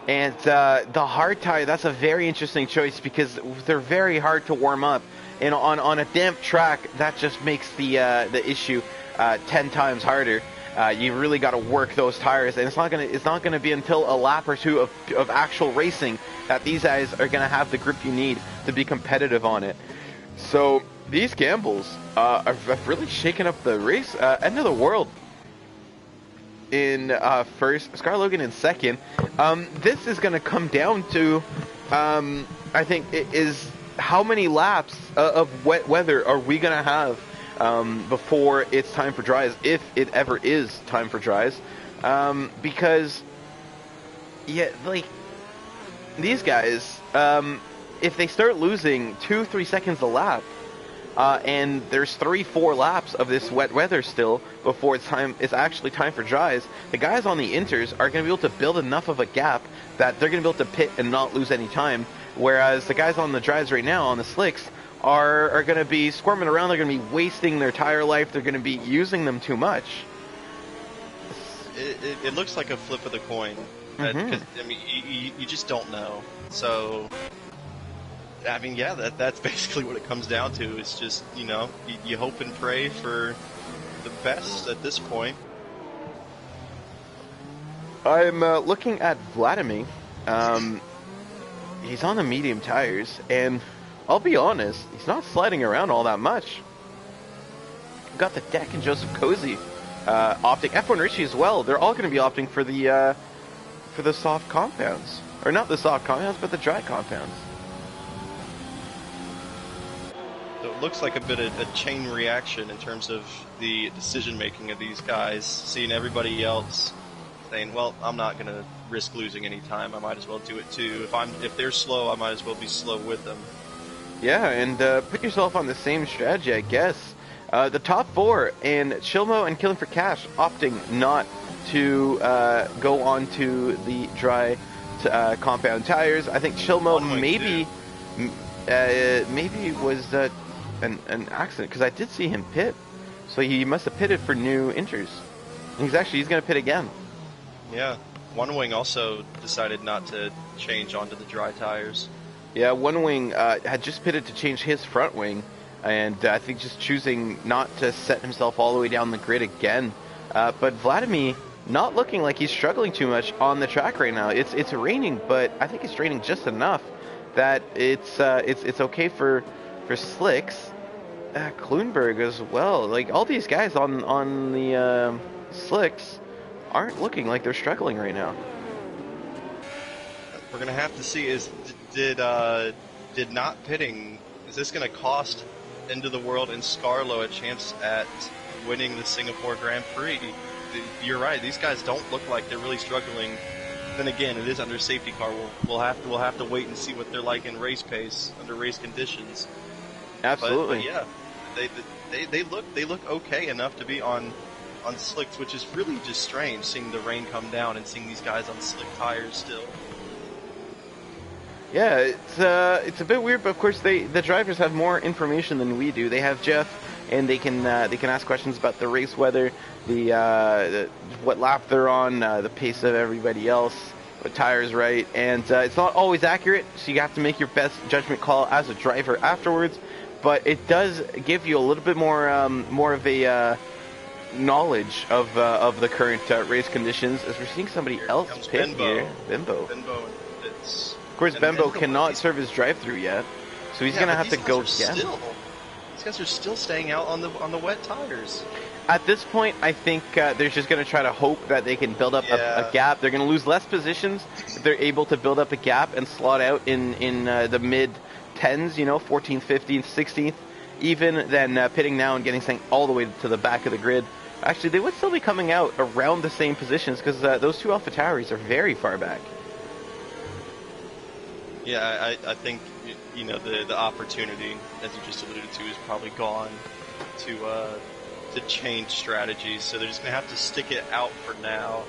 And the hard tire, that's a very interesting choice because they're very hard to warm up. And on a damp track, that just makes the issue 10 times harder. You really got to work those tires, and it's not gonna be until a lap or two of actual racing that these guys are gonna have the grip you need to be competitive on it. So these gambles have really shaken up the race. End of the world in first, Scar Logan in second. This is gonna come down to, I think, is how many laps of wet weather are we gonna have before it's time for dries, if it ever is time for dries, because yeah, like these guys, if they start losing 2-3 seconds a lap, and there's 3-4 laps of this wet weather still before it's actually time for dries, the guys on the inters are going to be able to build enough of a gap that they're going to be able to pit and not lose any time, whereas the guys on the dries right now on the slicks are going to be squirming around. They're going to be wasting their tire life. They're going to be using them too much. It looks like a flip of the coin. Because I mean, you just don't know. So, I mean, yeah, that's basically what it comes down to. It's just, you hope and pray for the best at this point. I'm looking at Vladimir. He's on the medium tires, and I'll be honest, he's not sliding around all that much. We've got the Deck and Joseph Cozy opting. F1 Richie as well. They're all going to be opting for the soft compounds. Or not the soft compounds, but the dry compounds. So it looks like a bit of a chain reaction in terms of the decision-making of these guys, seeing everybody else saying, well, I'm not going to risk losing any time. I might as well do it too. If they're slow, I might as well be slow with them. Yeah, and put yourself on the same strategy, I guess. The top 4, and Chilmo and Killing for Cash opting not to go on to the dry compound tires. I think Chilmo maybe was an accident, because I did see him pit. So he must have pitted for new inters. He's going to pit again. Yeah, One Wing also decided not to change onto the dry tires. Yeah, One Wing had just pitted to change his front wing, and I think just choosing not to set himself all the way down the grid again. But Vladimir not looking like he's struggling too much on the track right now. It's raining, but I think it's raining just enough that it's okay for slicks. Kloonberg as well. Like, all these guys on the slicks aren't looking like they're struggling right now. We're gonna have to see did not pitting, is this gonna cost End of the World and Scarlo a chance at winning the Singapore Grand Prix? You're right. These guys don't look like they're really struggling. Then again, it is under safety car. We'll have to wait and see what they're like in race pace under race conditions. Absolutely. But yeah, they look okay enough to be on slicks, which is really just strange seeing the rain come down and seeing these guys on slick tires still. Yeah, it's a bit weird, but of course the drivers have more information than we do. They have Jeff, and they can ask questions about the race weather, the what lap they're on, the pace of everybody else, what tires right, and it's not always accurate, so you have to make your best judgment call as a driver afterwards. But it does give you a little bit more of a knowledge of the current race conditions, as we're seeing somebody else pit here, Bimbo. Of course, Bembo cannot serve his drive-through yet, so he's gonna have to go again. These guys are still staying out on the wet tires. At this point, I think they're just gonna try to hope that they can build up a gap. They're gonna lose less positions if they're able to build up a gap and slot out in the mid 10s, 14th, 15th, 16th, even than pitting now and getting sent all the way to the back of the grid. Actually, they would still be coming out around the same positions because those two AlphaTauris are very far back. Yeah, I think the opportunity, as you just alluded to, is probably gone to change strategies. So they're just gonna have to stick it out for now.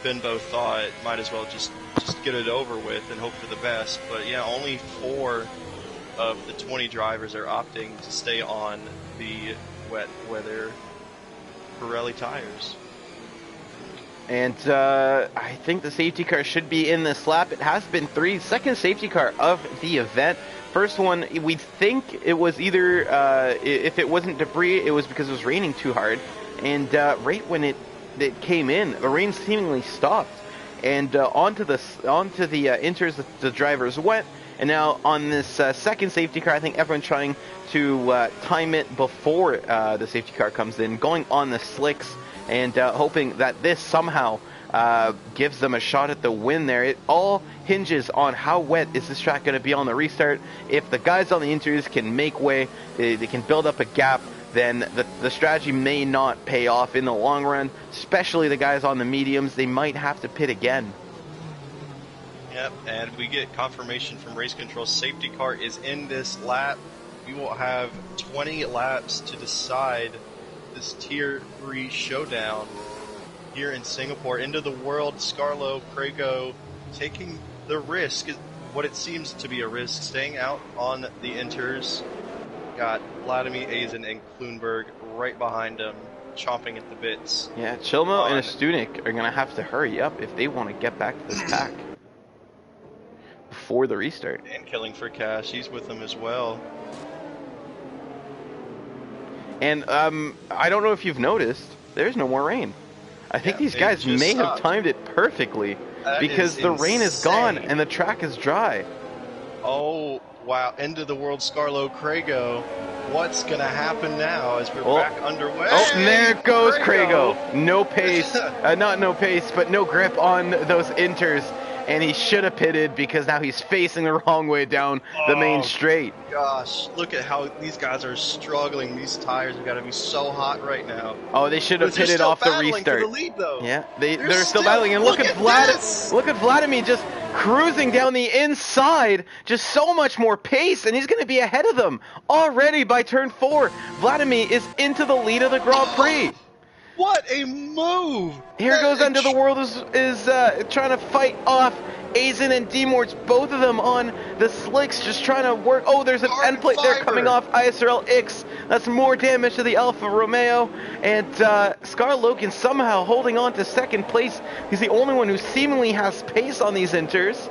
Benbow thought might as well just get it over with and hope for the best. But yeah, only 4 of the 20 drivers are opting to stay on the wet weather Pirelli tires. And I think the safety car should be in this lap. It has been 3. Second safety car of the event. First one, we think it was either, if it wasn't debris, it was because it was raining too hard. And right when it came in, the rain seemingly stopped. And onto the inters, the drivers went. And now on this second safety car, I think everyone's trying to time it before the safety car comes in, going on the slicks, and hoping that this somehow gives them a shot at the win there. It all hinges on how wet is this track going to be on the restart. If the guys on the interiors can make way, they can build up a gap, then the strategy may not pay off in the long run, especially the guys on the mediums. They might have to pit again. Yep, and we get confirmation from race control. Safety car is in this lap. We will have 20 laps to decide this Tier 3 showdown here in Singapore. Into the world, Scarlo, Prego taking the risk, what it seems to be a risk, staying out on the inters. Got Vladimir, Azen, and Kloonberg right behind him, chomping at the bits. Yeah, Chilmo and Stunik are going to have to hurry up if they want to get back to this pack before the restart. And Killing for Cash, he's with them as well. And I don't know if you've noticed, there's no more rain. I think these guys may have timed it perfectly because the rain is gone and the track is dry. Oh, wow. End of the world, Scarlo, Craigo. What's going to happen now as we're back underway? Oh, and there goes Craigo. No pace. Not no pace, but no grip on those inters. And he should have pitted because now he's facing the wrong way down the main straight. Gosh, look at how these guys are struggling. These tires have got to be so hot right now. Oh, they should have pitted off the restart. For the lead, though. Yeah, they're still battling. And look at Vladimir just cruising down the inside. Just so much more pace, and he's going to be ahead of them already by turn 4. Vladimir is into the lead of the Grand Prix. What a move! Here goes Under the World is trying to fight off Azen and D-Morts, both of them on the slicks, just trying to work. Oh, there's an end plate there coming off ISRL X. That's more damage to the Alfa Romeo. And Scar Logan somehow holding on to second place. He's the only one who seemingly has pace on these inters.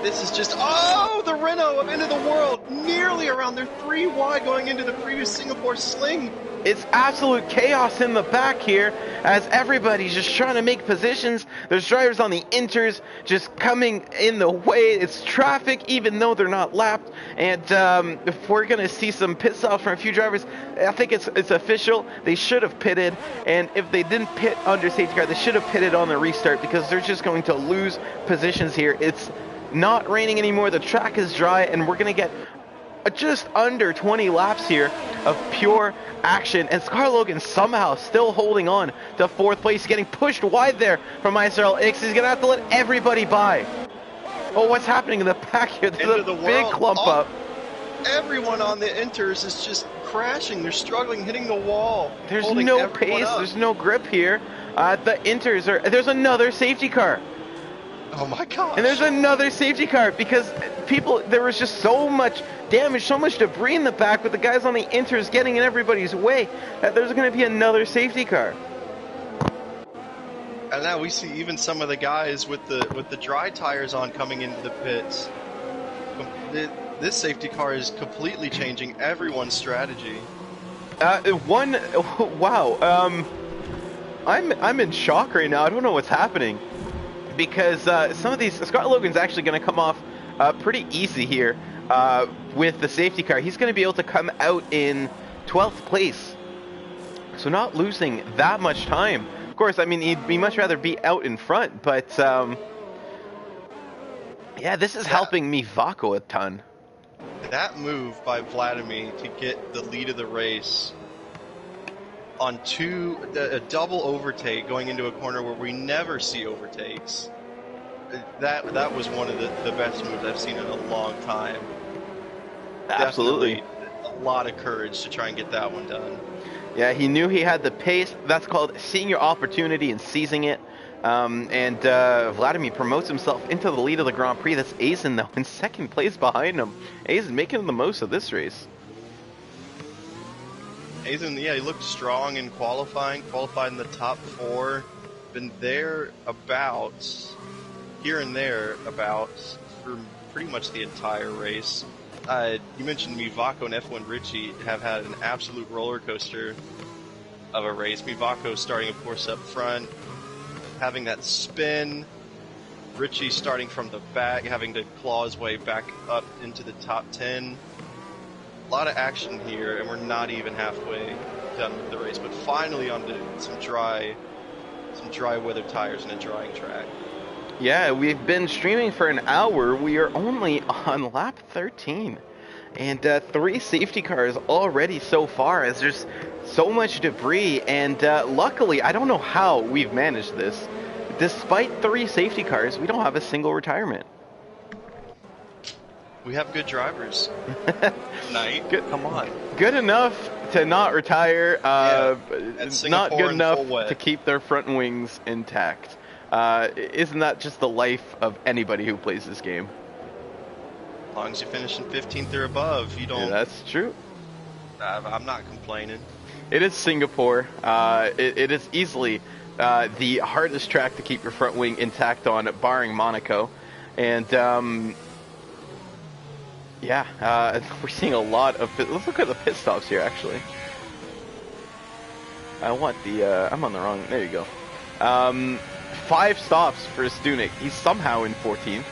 This is just, the Renault of End of the World, nearly around their 3 wide going into the previous Singapore sling. it's absolute chaos in the back here as everybody's just trying to make positions. There's drivers on the inters just coming in the way. It's traffic even though they're not lapped. And if we're going to see some pit stops from a few drivers, I think it's official. They should have pitted. And if they didn't pit under safety car, they should have pitted on the restart because they're just going to lose positions here. It's not raining anymore. The track is dry and we're going to get just under 20 laps here of pure action, and Scar Logan somehow still holding on to 4th place, getting pushed wide there from ISRL X. He's gonna have to let everybody by. Oh, what's happening in the back here? There's a big clump up. Everyone on the inters is just crashing. They're struggling, hitting the wall. There's no pace. There's no grip here. The inters are. There's another safety car. Oh my gosh. And there's another safety car because there was just so much damage, so much debris in the back with the guys on the inters getting in everybody's way that there's going to be another safety car. And now we see even some of the guys with the dry tires on coming into the pits. This safety car is completely changing everyone's strategy. Wow. I'm in shock right now. I don't know what's happening. Because some of these, Scott Logan's actually going to come off pretty easy here with the safety car. He's going to be able to come out in 12th place. So not losing that much time. Of course, I mean, he'd much rather be out in front. But, yeah, this is helping Mivako a ton. That move by Vladimir to get the lead of the race on a double overtake going into a corner where we never see overtakes. That was one of the best moves I've seen in a long time. Absolutely. Definitely a lot of courage to try and get that one done. Yeah, he knew he had the pace. That's called seeing your opportunity and seizing it. And Vladimir promotes himself into the lead of the Grand Prix. That's Aizen, though, in 2nd place behind him. Aizen making the most of this race. Aizen, yeah, he looked strong in qualified in the top 4. Been there here and there for pretty much the entire race. You mentioned Mivako and F1 Richie have had an absolute roller coaster of a race. Mivako starting, of course, up front, having that spin. Richie starting from the back, having to claw his way back up into the top 10. A lot of action here, and we're not even halfway done with the race, but finally onto some dry weather tires and a drying track. Yeah, we've been streaming for an hour. We are only on lap 13. And 3 safety cars already so far, as there's so much debris. And luckily, I don't know how we've managed this. Despite 3 safety cars, we don't have a single retirement. We have good drivers. Knight, come on. Good enough to not retire. Not good enough to keep their front wings intact. Isn't that just the life of anybody who plays this game? As long as you finish in 15th or above, you don't... Yeah, that's true. I'm not complaining. It is Singapore. It is easily the hardest track to keep your front wing intact on, barring Monaco. And... yeah, we're seeing a lot of... Let's look at the pit stops here, actually. I'm on the wrong... There you go. 5 stops for Stunek. He's somehow in 14th.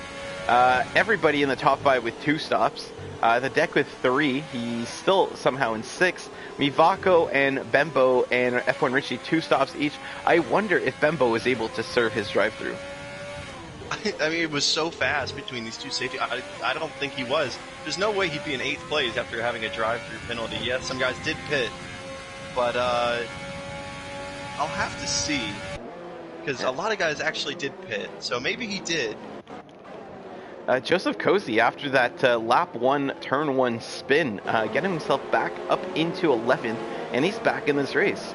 Everybody in the top 5 with 2 stops. The deck with 3. He's still somehow in 6th. Mivako and Bembo and F1 Richie 2 stops each. I wonder if Bembo was able to serve his drive-through. I mean, it was so fast between these 2 safety. I don't think he was. There's no way he'd be in 8th place after having a drive-through penalty. Yes, some guys did pit, but I'll have to see, because a lot of guys actually did pit, so maybe he did. Joseph Cozy, after that lap 1, turn 1 spin, getting himself back up into 11th, and he's back in this race.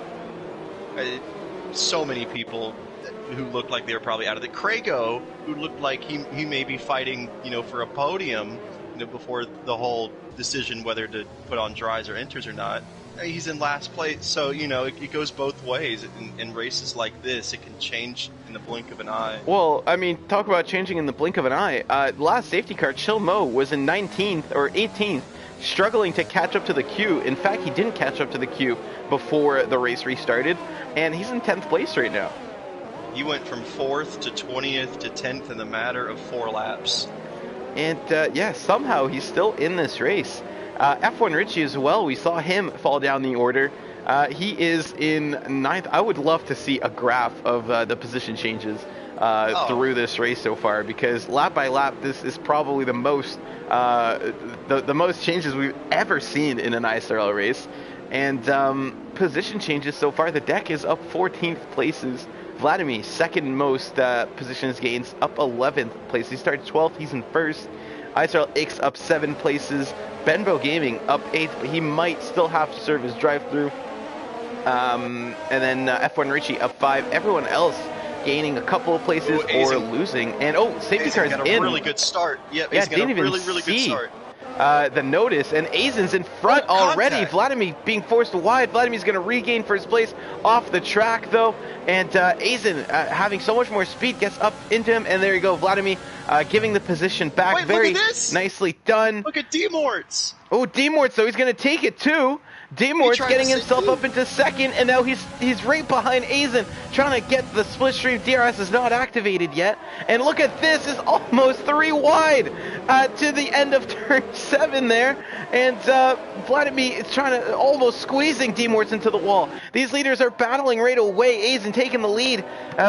So many people who looked like they were probably out of it. Crago, who looked like he may be fighting, for a podium, before the whole decision whether to put on dries or inters or not. He's in last place, so it goes both ways. In races like this, it can change in the blink of an eye. Well, I mean, talk about changing in the blink of an eye. Last safety car, Chill Mo, was in 19th or 18th struggling to catch up to the queue. In fact, he didn't catch up to the queue before the race restarted, and he's in 10th place right now. He went from 4th to 20th to 10th in the matter of 4 laps. And yeah, somehow he's still in this race. F1 Richie as well, we saw him fall down the order. He is in 9th. I would love to see a graph of the position changes through this race so far, because lap by lap, this is probably the most the most changes we've ever seen in an ISRL race. And position changes so far, the deck is up 14th places. Vladimir, second most positions gains, up 11th place. He started 12th, he's in 1st. ISRL X up 7 places. Benbow Gaming up 8th, but he might still have to serve his drive-through. And then F1 Richie up 5. Everyone else gaining a couple of places or losing. And safety car's got a in. Really good start. Yep, yeah, he's got a really good start. The notice, and Azen's in front already. Vladimir being forced wide. Vladimir's going to regain first place off the track, though. And Azen, having so much more speed, gets up into him. And there you go, Vladimir giving the position back. Wait, very look at this. Nicely done. Look at D-Morts. Oh, D-Morts, though, he's going to take it, too. D-Mort's getting himself up into second, and now he's right behind Azen, trying to get the split stream. DRS is not activated yet. And look at this, it's almost 3 wide to the end of turn 7 there. And Vladimir is trying to, almost squeezing D-Morts into the wall. These leaders are battling right away. Azen taking the lead.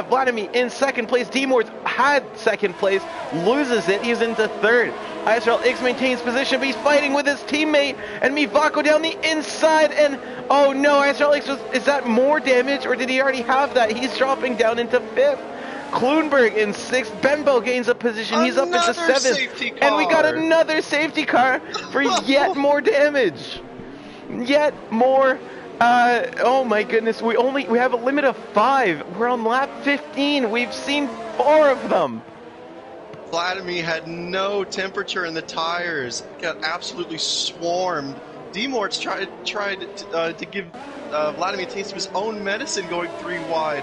Vladimir in second place. D-Morts had second place, loses it. He's into third. ISRL X maintains position, but he's fighting with his teammate, and Mivako down the inside, and oh no, ISRL X is that more damage, or did he already have that? He's dropping down into 5th. Kloonberg in 6th. Benbow gains a position, he's up into 7th. And we got another safety car for yet more damage. Yet more. Oh my goodness, we have a limit of 5. We're on lap 15. We've seen 4 of them. Vladimir had no temperature in the tires, got absolutely swarmed. D-Morts tried to give Vladimir a taste of his own medicine going 3 wide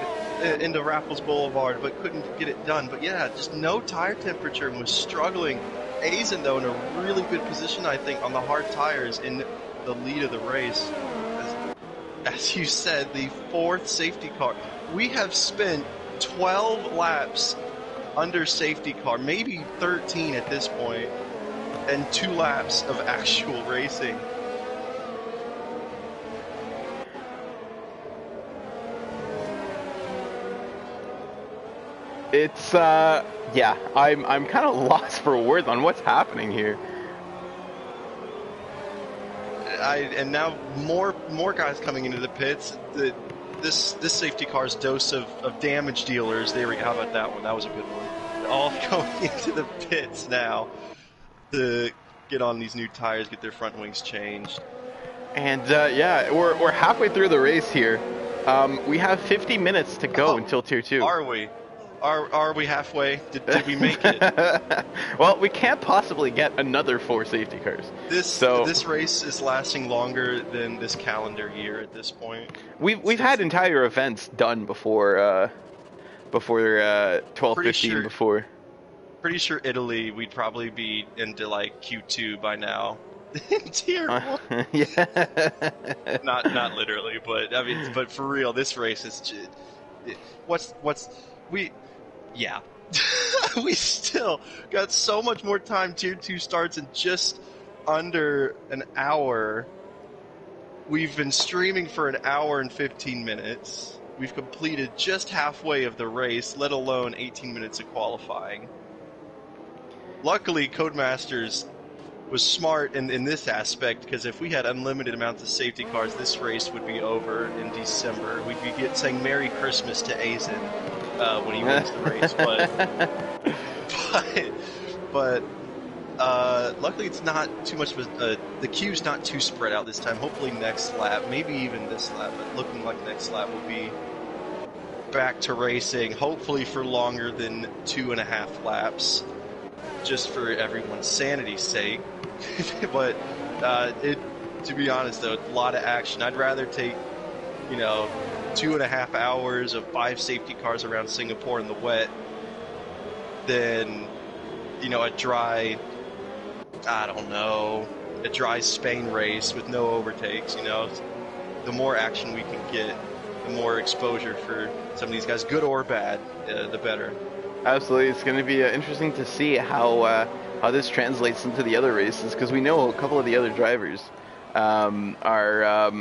into Raffles Boulevard, but couldn't get it done. But yeah, just no tire temperature and was struggling. Azen, though, in a really good position, I think, on the hard tires in the lead of the race. As you said, the 4th safety car. We have spent 12 laps under safety car, maybe 13 at this point, and 2 laps of actual racing. It's yeah, I'm kind of lost for words on what's happening here. And now more guys coming into the pits. This safety car's dose of damage dealers. How about that one? That was a good one. All going into the pits now to get on these new tires, get their front wings changed. And yeah, we're halfway through the race here. We have 50 minutes to go until Tier 2. Are we? Are we halfway? Did we make it? Well, we can't possibly get another 4 safety cars. This race is lasting longer than this calendar year at this point. We've had entire events done before 12-15 before. Pretty sure Italy, we'd probably be into like Q2 by now. Tier 1. Yeah. Not literally, but I mean, but for real, this race is yeah. We still got so much more time. Tier 2 starts in just under an hour. We've been streaming for an hour and 15 minutes. We've completed just halfway of the race, let alone 18 minutes of qualifying. Luckily, Codemasters was smart in this aspect, because if we had unlimited amounts of safety cars, this race would be over in December. We'd be saying Merry Christmas to Azen when he wins the race. But luckily it's not too much of the queue's not too spread out this time. Hopefully next lap, maybe even this lap, but looking like next lap will be back to racing, hopefully for longer than 2.5 laps, just for everyone's sanity's sake. But to be honest though, a lot of action. I'd rather take 2.5 hours of 5 safety cars around Singapore in the wet than a dry, I don't know, a dry Spain race with no overtakes. You know, the more action we can get, the more exposure for some of these guys, good or bad, the better. Absolutely, it's going to be interesting to see how this translates into the other races, because we know a couple of the other drivers are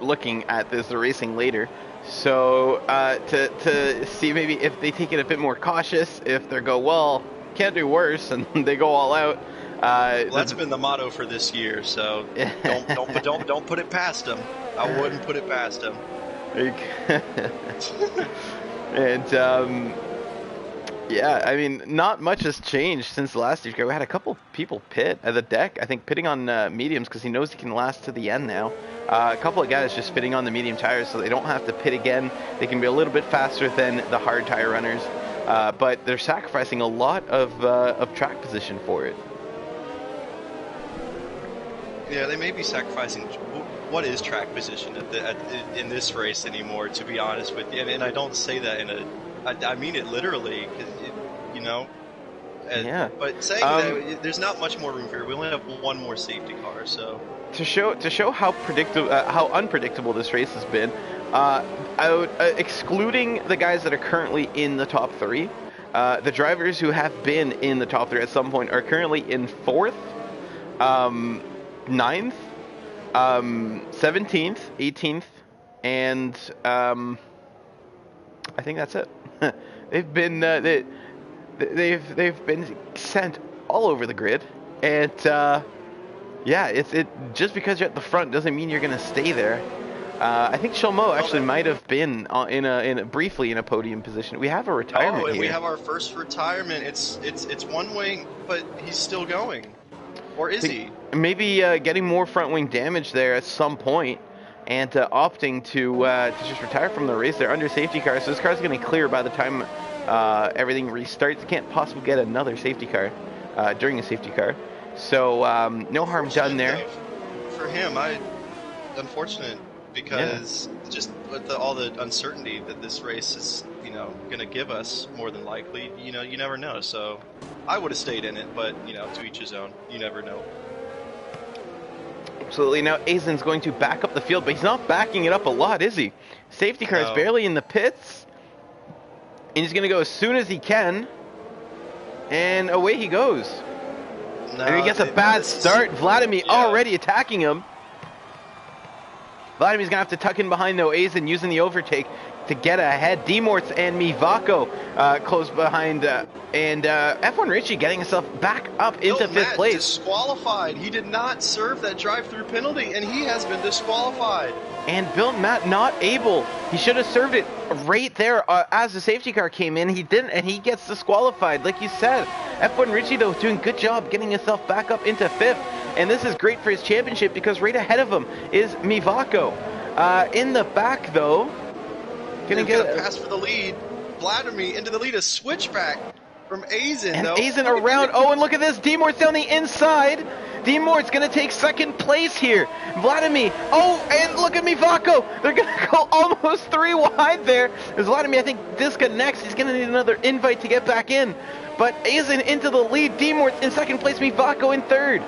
looking at this racing later. So to see maybe if they take it a bit more cautious, if they go, well, can't do worse, and they go all out. Well, that's been the motto for this year. So don't put it past them. I wouldn't put it past them. And yeah, I mean, not much has changed since last year. We had a couple people pit at the deck. I think pitting on mediums because he knows he can last to the end now. A couple of guys just fitting on the medium tires so they don't have to pit again. They can be a little bit faster than the hard tire runners, but they're sacrificing a lot of track position for it. Yeah, they may be sacrificing. What is track position in this race anymore? To be honest with you, and I don't say that I mean it literally, you know. Yeah. But saying that, there's not much more room for it. We only have one more safety car, so. To show how unpredictable this race has been, excluding the guys that are currently in the top 3, the drivers who have been in the top 3 at some point are currently in 4th, 9th, 17th, 18th, and I think that's it. They've been they've been sent all over the grid, and yeah, it just because you're at the front doesn't mean you're gonna stay there. I think Shelmo actually might have been briefly in a podium position. We have a retirement here. We have our first retirement. It's one wing, but he's still going, or is he? Maybe getting more front wing damage there at some point, and opting to just retire from the race. They're under safety car, so this car's going to clear by the time everything restarts. You can't possibly get another safety car during a safety car. So no harm done there. For him, unfortunate, because just with all the uncertainty that this race is, going to give us, more than likely, you never know. So I would have stayed in it, but to each his own. You never know. Absolutely. Now Aizen's going to back up the field, but he's not backing it up a lot, is he? Safety car is barely in the pits, and he's going to go as soon as he can, and away he goes. No, and he gets a bad start. Vladimir already attacking him. Vladimir's going to have to tuck in behind, though. Aizen using the overtake to get ahead. Demorts and Mivako close behind. And F1 Richie getting himself back up into 5th place. Disqualified. He did not serve that drive-through penalty, and he has been disqualified. And Bill Matt not able. He should have served it right there as the safety car came in. He didn't, and he gets disqualified. Like you said, F1 Richie, though, doing a good job getting himself back up into 5th. And this is great for his championship because right ahead of him is Mivako. In the back, though, gonna get a pass for the lead. Vladimir into the lead, a switchback from Aizen, and though. Aizen around. Oh, and look at this. Demort's down the inside. Demort's going to take 2nd place here. Vladimir. Oh, and look at Mivako. They're going to go almost 3 wide there. As Vladimir, I think, disconnects. He's going to need another invite to get back in. But Aizen into the lead. Demort's in 2nd place. Mivako in 3rd.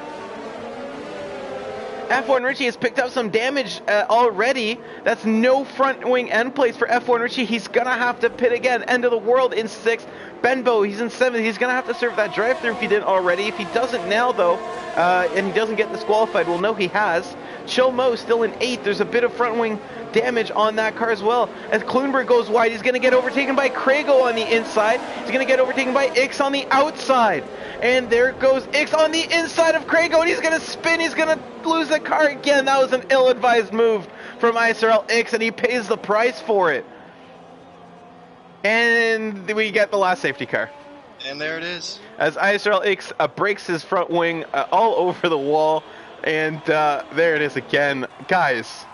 F1 Richie has picked up some damage already. That's no front wing end plates for F1 Richie. He's going to have to pit again. End of the world in 6th. Benbow, he's in 7th. He's going to have to serve that drive-through if he didn't already. If he doesn't now, though, and he doesn't get disqualified, we'll know he has. Chilmo still in 8th. There's a bit of front wing damage on that car as well. As Kloonberg goes wide, he's going to get overtaken by Krago on the inside. He's going to get overtaken by Ix on the outside. And there goes Ix on the inside of Krago, and he's going to spin. He's going to lose the car again. That was an ill-advised move from ISRL Ix, and he pays the price for it. And we get the last safety car. And there it is. As ISRL Ix breaks his front wing all over the wall. And there it is again. Guys.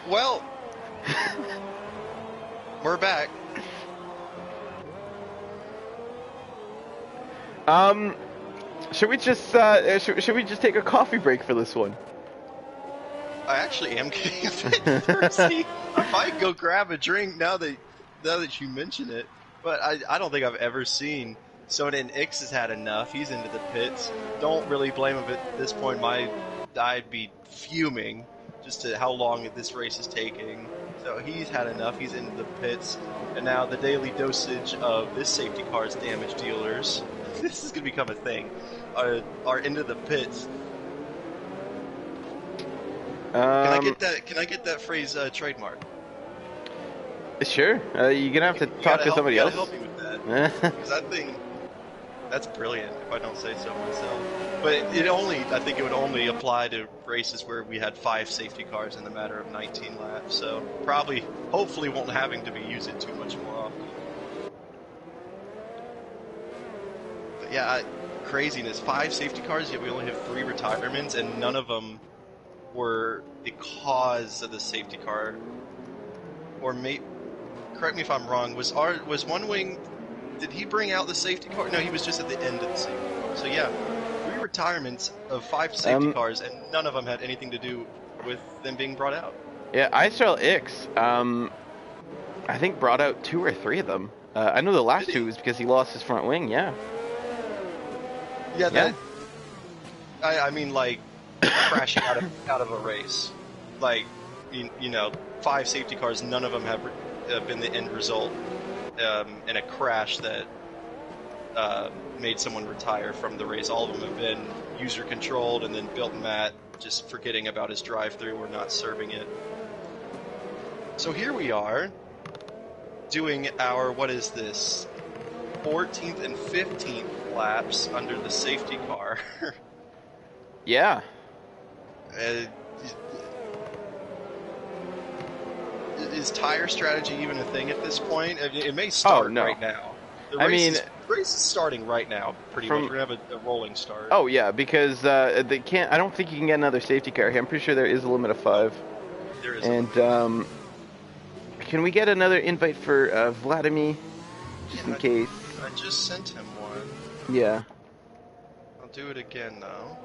Well, we're back. Should we just take a coffee break for this one? I actually am getting a bit thirsty. I might go grab a drink now that you mention it. But I don't think I've ever seen someone in Ix has had enough. He's into the pits. Don't really blame him at this point. I'd be fuming just to how long this race is taking. So he's had enough. He's into the pits. And now the daily dosage of this safety car's damage dealers, this is going to become a thing, are into the pits. Can I get that phrase trademark? Sure. You're gonna have to talk to somebody else. You gotta help me with that. Because I think that's brilliant, if I don't say so myself. But I think it would only apply to races where we had 5 safety cars in the matter of 19 laps. So hopefully won't having to use it too much more often. But yeah, craziness. 5 safety cars, yet we only have 3 retirements, and none of them were because of the safety car. Or correct me if I'm wrong, was One Wing, did he bring out the safety car? No, he was just at the end of the safety car. So yeah, 3 retirements of 5 safety cars, and none of them had anything to do with them being brought out. Yeah, ISRL X, I think brought out 2 or 3 of them. I know the last 2 was because he lost his front wing, yeah. Yeah, I mean, like, crashing out of a race. Like, you know, 5 safety cars, none of them have been the end result in a crash that made someone retire from the race. All of them have been user controlled and then built Matt just forgetting about his drive-through or not serving it. So here we are doing our, what is this, 14th and 15th laps under the safety car. Yeah. Is tire strategy even a thing at this point? It may start right now. The race is starting right now, pretty much. We're gonna have a rolling start. Oh yeah, because they can't. I don't think you can get another safety car here. I'm pretty sure there is a limit of 5. There is. And can we get another invite for Vladimir, just in case? I just sent him one. Yeah. I'll do it again though.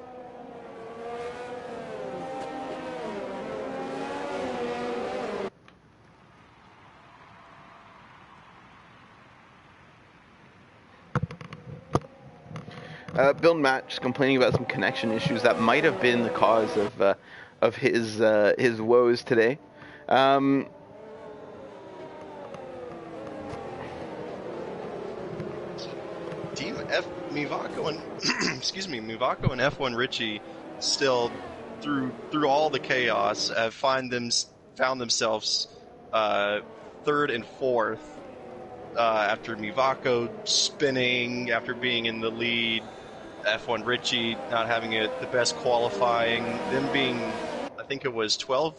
Bill and Matt just complaining about some connection issues that might have been the cause of his woes today. Mivako and Mivako and F1 Richie still through all the chaos have found themselves 3rd and 4th after Mivako spinning after being in the lead. F1 Richie not having the best qualifying, them being, I think it was 12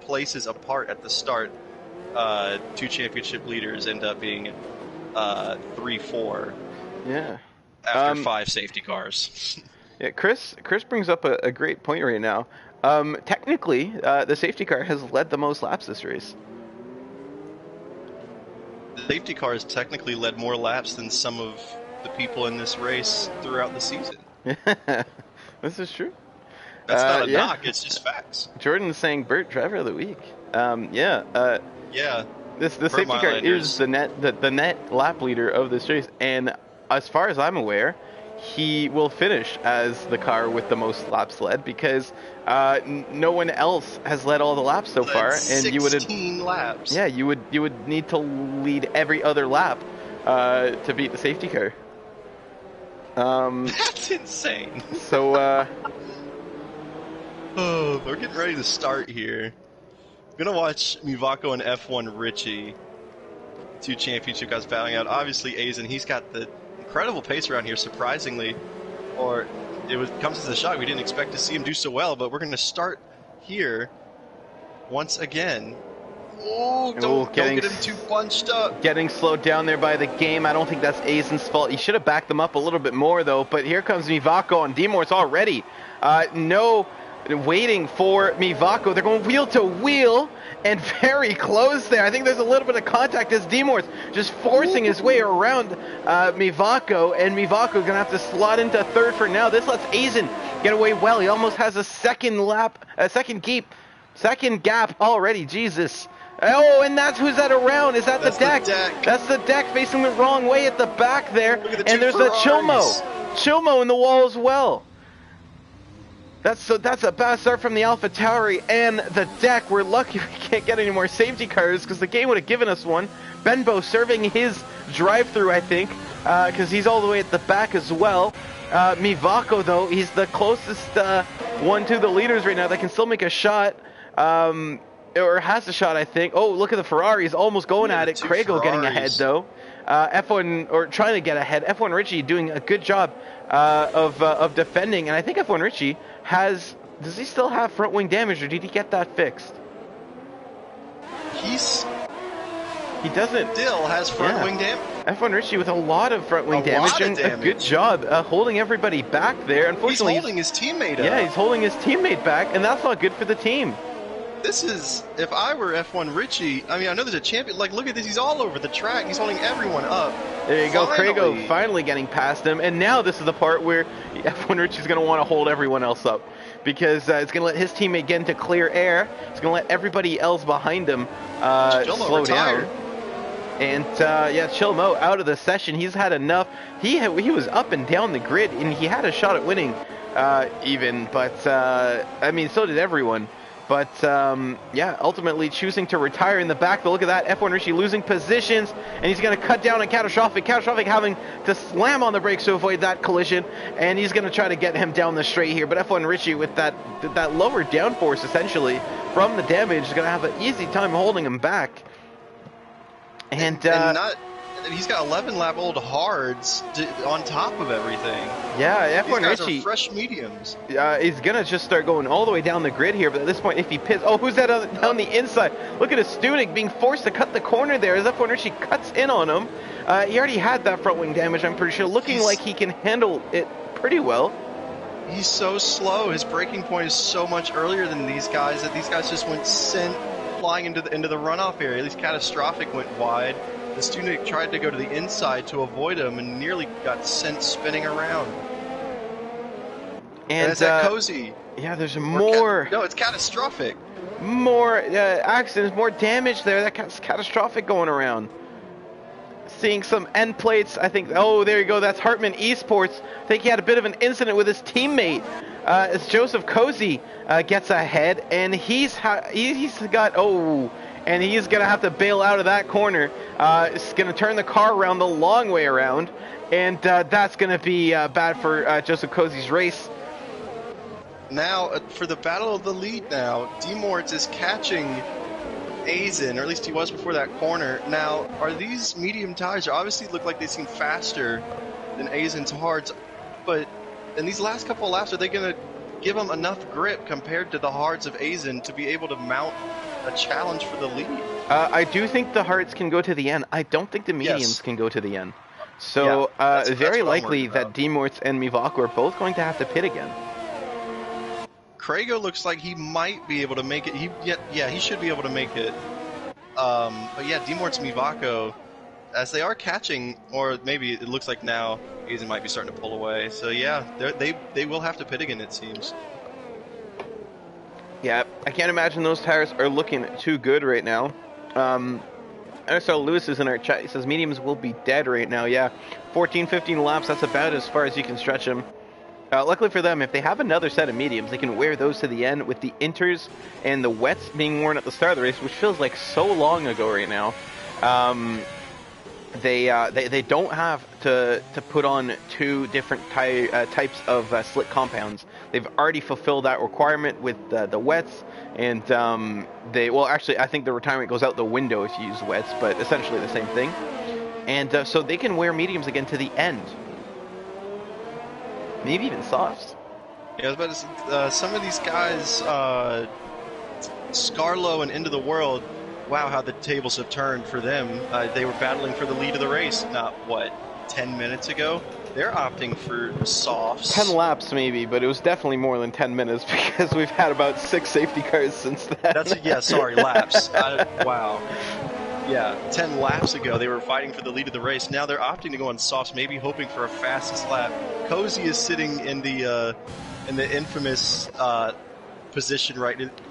places apart at the start. 2 championship leaders end up being 3-4. Yeah. After 5 safety cars. Yeah, Chris brings up a great point right now. Technically, the safety car has led the most laps this race. The safety car has technically led more laps than some of the people in this race throughout the season. This is true. That's not a knock, it's just facts. Jordan's saying Burt driver of the week. Yeah. The safety car is the net lap leader of this race, and as far as I'm aware, he will finish as the car with the most laps led because no one else has led all the laps so far, and you would 16 laps. Yeah, you would need to lead every other lap to beat the safety car. That's insane. So we're getting ready to start here. I'm gonna watch Mivako and F1 Richie, 2 championship guys battling out. Obviously, Aizen, he's got the incredible pace around here, surprisingly. Or comes as a shock. We didn't expect to see him do so well, but we're going to start here once again. Oh, don't get him too bunched up. Getting slowed down there by the game. I don't think that's Aizen's fault. He should have backed them up a little bit more, though. But here comes Mivako and Demor's already. Waiting for Mivako. They're going wheel to wheel and very close there. I think there's a little bit of contact as Demor's just forcing his way around Mivako, and Mivako going to have to slot into 3rd for now. This lets Aizen get away well. He almost has a second gap already. Jesus. Oh, and that's who's that around? Is that the deck? The deck. That's the deck facing the wrong way at the back there. Look at the and there's Ferraris. a Chilmo in the wall as well. That's a bad start from the AlphaTauri and the deck. We're lucky we can't get any more safety cars because the game would have given us one. Benbow serving his drive-through, I think, because he's all the way at the back as well. Mivako, though, he's the closest one to the leaders right now that can still make a shot, or has a shot, I think. Oh, look at the Ferraris almost going at it. Craigo getting ahead, though. F1, or trying to get ahead. F1 Richie doing a good job of defending, and I think F1 Richie does he still have front wing damage, or did he get that fixed? He doesn't. Still has front wing damage. F1 Richie with a lot of front wing damage, and a good job holding everybody back there. Unfortunately, he's holding his teammate up. Yeah, he's holding his teammate back, and that's not good for the team. This is, if I were F1 Richie, I mean, I know there's a champion. Like, look at this. He's all over the track. He's holding everyone up. There you go. Craigo finally getting past him. And now this is the part where F1 Richie's going to want to hold everyone else up. Because it's going to let his teammate get into clear air. It's going to let everybody else behind him slow down. And, yeah, Chilmo out of the session. He's had enough. He was up and down the grid, and he had a shot at winning even. But, I mean, so did everyone. But, yeah, ultimately choosing to retire in the back. But look at that, F1 Richie losing positions, and he's going to cut down on Catastrophic. Catastrophic having to slam on the brakes to avoid that collision, and he's going to try to get him down the straight here. But F1 Richie, with that lower downforce, essentially, from the damage, is going to have an easy time holding him back. And he's got 11-lap-old hards on top of everything. Yeah, F1 These guys Richie are fresh mediums. He's gonna just start going all the way down the grid here. But at this point, if he pits, oh, who's that on the inside? Look at Studik being forced to cut the corner there as F1 Richie cuts in on him. He already had that front wing damage, I'm pretty sure, looking like he can handle it pretty well. He's so slow. His braking point is so much earlier than these guys that these guys just went sent flying into the runoff area. At least Catastrophic went wide. The Studik tried to go to the inside to avoid him and nearly got sent spinning around. And it's that Cozy. Yeah, there's more. No, it's Catastrophic. More accidents, more damage there. That's Catastrophic going around. Seeing some end plates, I think. Oh, there you go. That's Hartman Esports. I think he had a bit of an incident with his teammate. As Joseph Cozy gets ahead, and he's got and he's going to have to bail out of that corner. It's going to turn the car around the long way around, and that's going to be bad for Joseph Cozy's race. Now, for the battle of the lead now, Demorts is catching Aizen, or at least he was before that corner. Now, are these medium tires, obviously look like they seem faster than Aizen's hards, but in these last couple of laps, are they going to give him enough grip compared to the hards of Aizen to be able to mount a challenge for the lead? I do think the hards can go to the end. I don't think the mediums can go to the end. So that's very likely that Demorts and Mivako are both going to have to pit again. Craigo looks like he might be able to make it. He should be able to make it. But yeah, Demorts and Mivako, as they are catching, or maybe it looks like now Aizen might be starting to pull away. So yeah, they will have to pit again, it seems. Yeah, I can't imagine those tires are looking too good right now. ISRL Lewis is in our chat. He says mediums will be dead right now. Yeah, 14, 15 laps, that's about as far as you can stretch them. Luckily for them, if they have another set of mediums, they can wear those to the end with the inters and the wets being worn at the start of the race, which feels like so long ago right now. They don't have to put on two different types of slick compounds. They've already fulfilled that requirement with the wets, and actually I think the retirement goes out the window if you use wets, but essentially the same thing. And so they can wear mediums again to the end. Maybe even softs. Yeah, I was about to say, some of these guys, Scarlo and Into the World, wow, how the tables have turned for them. They were battling for the lead of the race, 10 minutes ago? They're opting for softs. 10 laps maybe, but it was definitely more than 10 minutes because we've had about 6 safety cars since then. Laps. Wow. Yeah, 10 laps ago they were fighting for the lead of the race. Now they're opting to go on softs, maybe hoping for a fastest lap. Cozy is sitting in the infamous position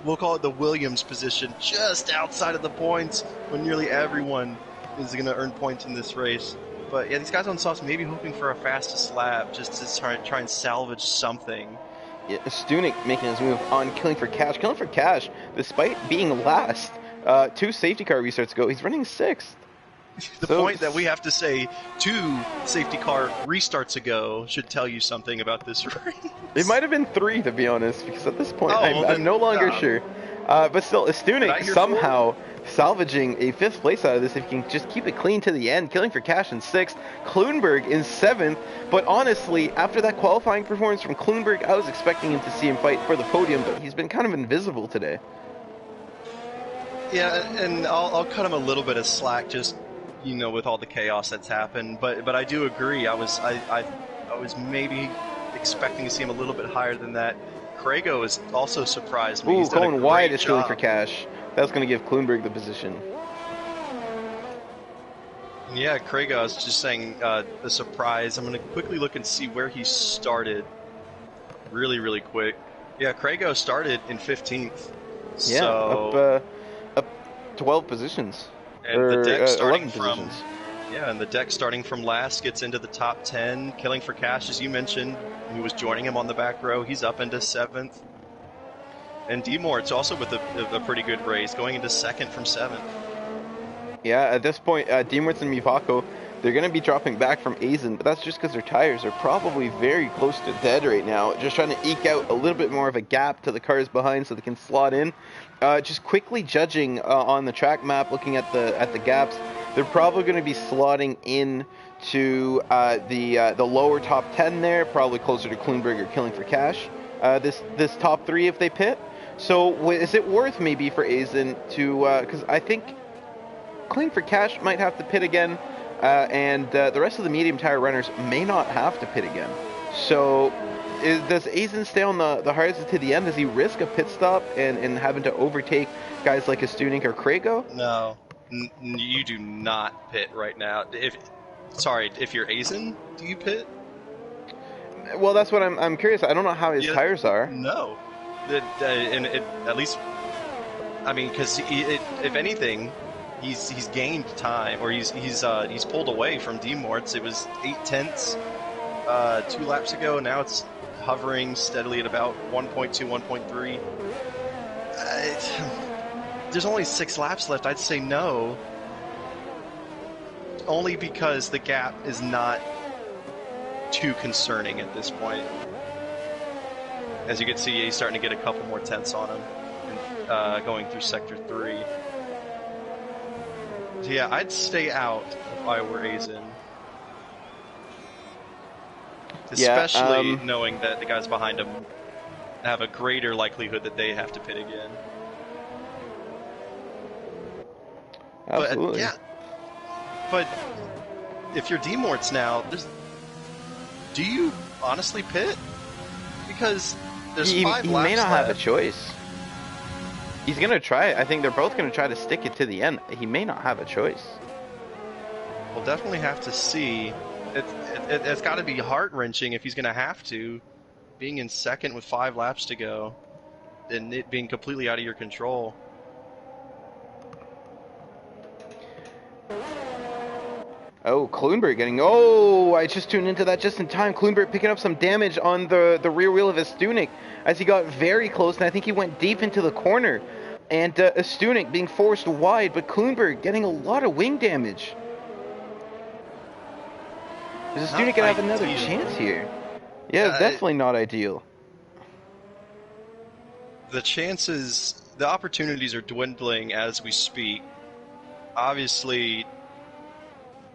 we'll call it the Williams position, just outside of the points when nearly everyone is going to earn points in this race. But yeah, these guys on softs maybe hoping for a fastest lap just to try and salvage something. Yeah, Stunek making his move on Killing for Cash. Killing for Cash, despite being last, 2 safety car restarts ago, he's running 6th. The point that we have to say 2 safety car restarts ago should tell you something about this race. It might have been 3, to be honest, because at this point I'm no longer sure. But still, Stunek somehow salvaging a 5th place out of this if he can just keep it clean to the end. Killing for Cash in 6th, Kloonberg in 7th. But honestly, after that qualifying performance from Kloonberg, I was expecting him to see him fight for the podium, but he's been kind of invisible today. Yeah, and I'll cut him a little bit of slack, just with all the chaos that's happened. But I do agree. I was maybe expecting to see him a little bit higher than that. Craigo has also surprised me. Ooh, going wide is Killing for Cash. That's going to give Kloonberg the position. Yeah, Craigo, I was just saying a surprise. I'm going to quickly look and see where he started. Really, really quick. Yeah, Craigo started in 15th. Yeah, so, up 12 positions. And the deck starting 11 from positions. Yeah, and the deck starting from last gets into the top 10. Killing for Cash, as you mentioned, who was joining him on the back row, he's up into 7th. And D-Mort's also with a pretty good race, going into 2nd from 7th. Yeah, at this point, D-Mort's and Mivako, they're going to be dropping back from Aizen, but that's just because their tires are probably very close to dead right now. Just trying to eke out a little bit more of a gap to the cars behind so they can slot in. Just quickly judging on the track map, looking at the gaps, they're probably going to be slotting in to the lower top 10 there, probably closer to Kloonberg or Killing for Cash. This top 3 if they pit. So is it worth maybe for Aizen to, because I think Killing for Cash might have to pit again, and the rest of the medium tire runners may not have to pit again. So does Aizen stay on the hardest to the end? Does he risk a pit stop and having to overtake guys like a Stunek or Craigo? No, you do not pit right now. If you're Aizen, do you pit? Well, that's what I'm curious. I don't know how his tires are. No. At least, I mean, because if anything, he's gained time, or he's pulled away from D-Morts. It was 0.8, 2 laps ago. Now it's hovering steadily at about 1.2, 1.3. There's only 6 laps left. I'd say no, only because the gap is not too concerning at this point. As you can see, he's starting to get a couple more tenths on him, going through Sector 3. So yeah, I'd stay out if I were Aizen. Especially knowing that the guys behind him have a greater likelihood that they have to pit again. Absolutely. But if you're D-Morts now, do you honestly pit? Because there's 5 laps he may not left. have a choice. He's going to try it. I think they're both going to try to stick it to the end. He may not have a choice. We'll definitely have to see. It's got to be heart-wrenching if he's going to have to, being in 2nd with 5 laps to go, and it being completely out of your control. Oh, Kloonberg getting... Oh, I just tuned into that just in time. Kloonberg picking up some damage on the rear wheel of Stunek as he got very close, and I think he went deep into the corner. And Stunek being forced wide, but Kloonberg getting a lot of wing damage. Is Stunek going to have another chance here? Yeah, definitely not ideal. The opportunities are dwindling as we speak. Obviously,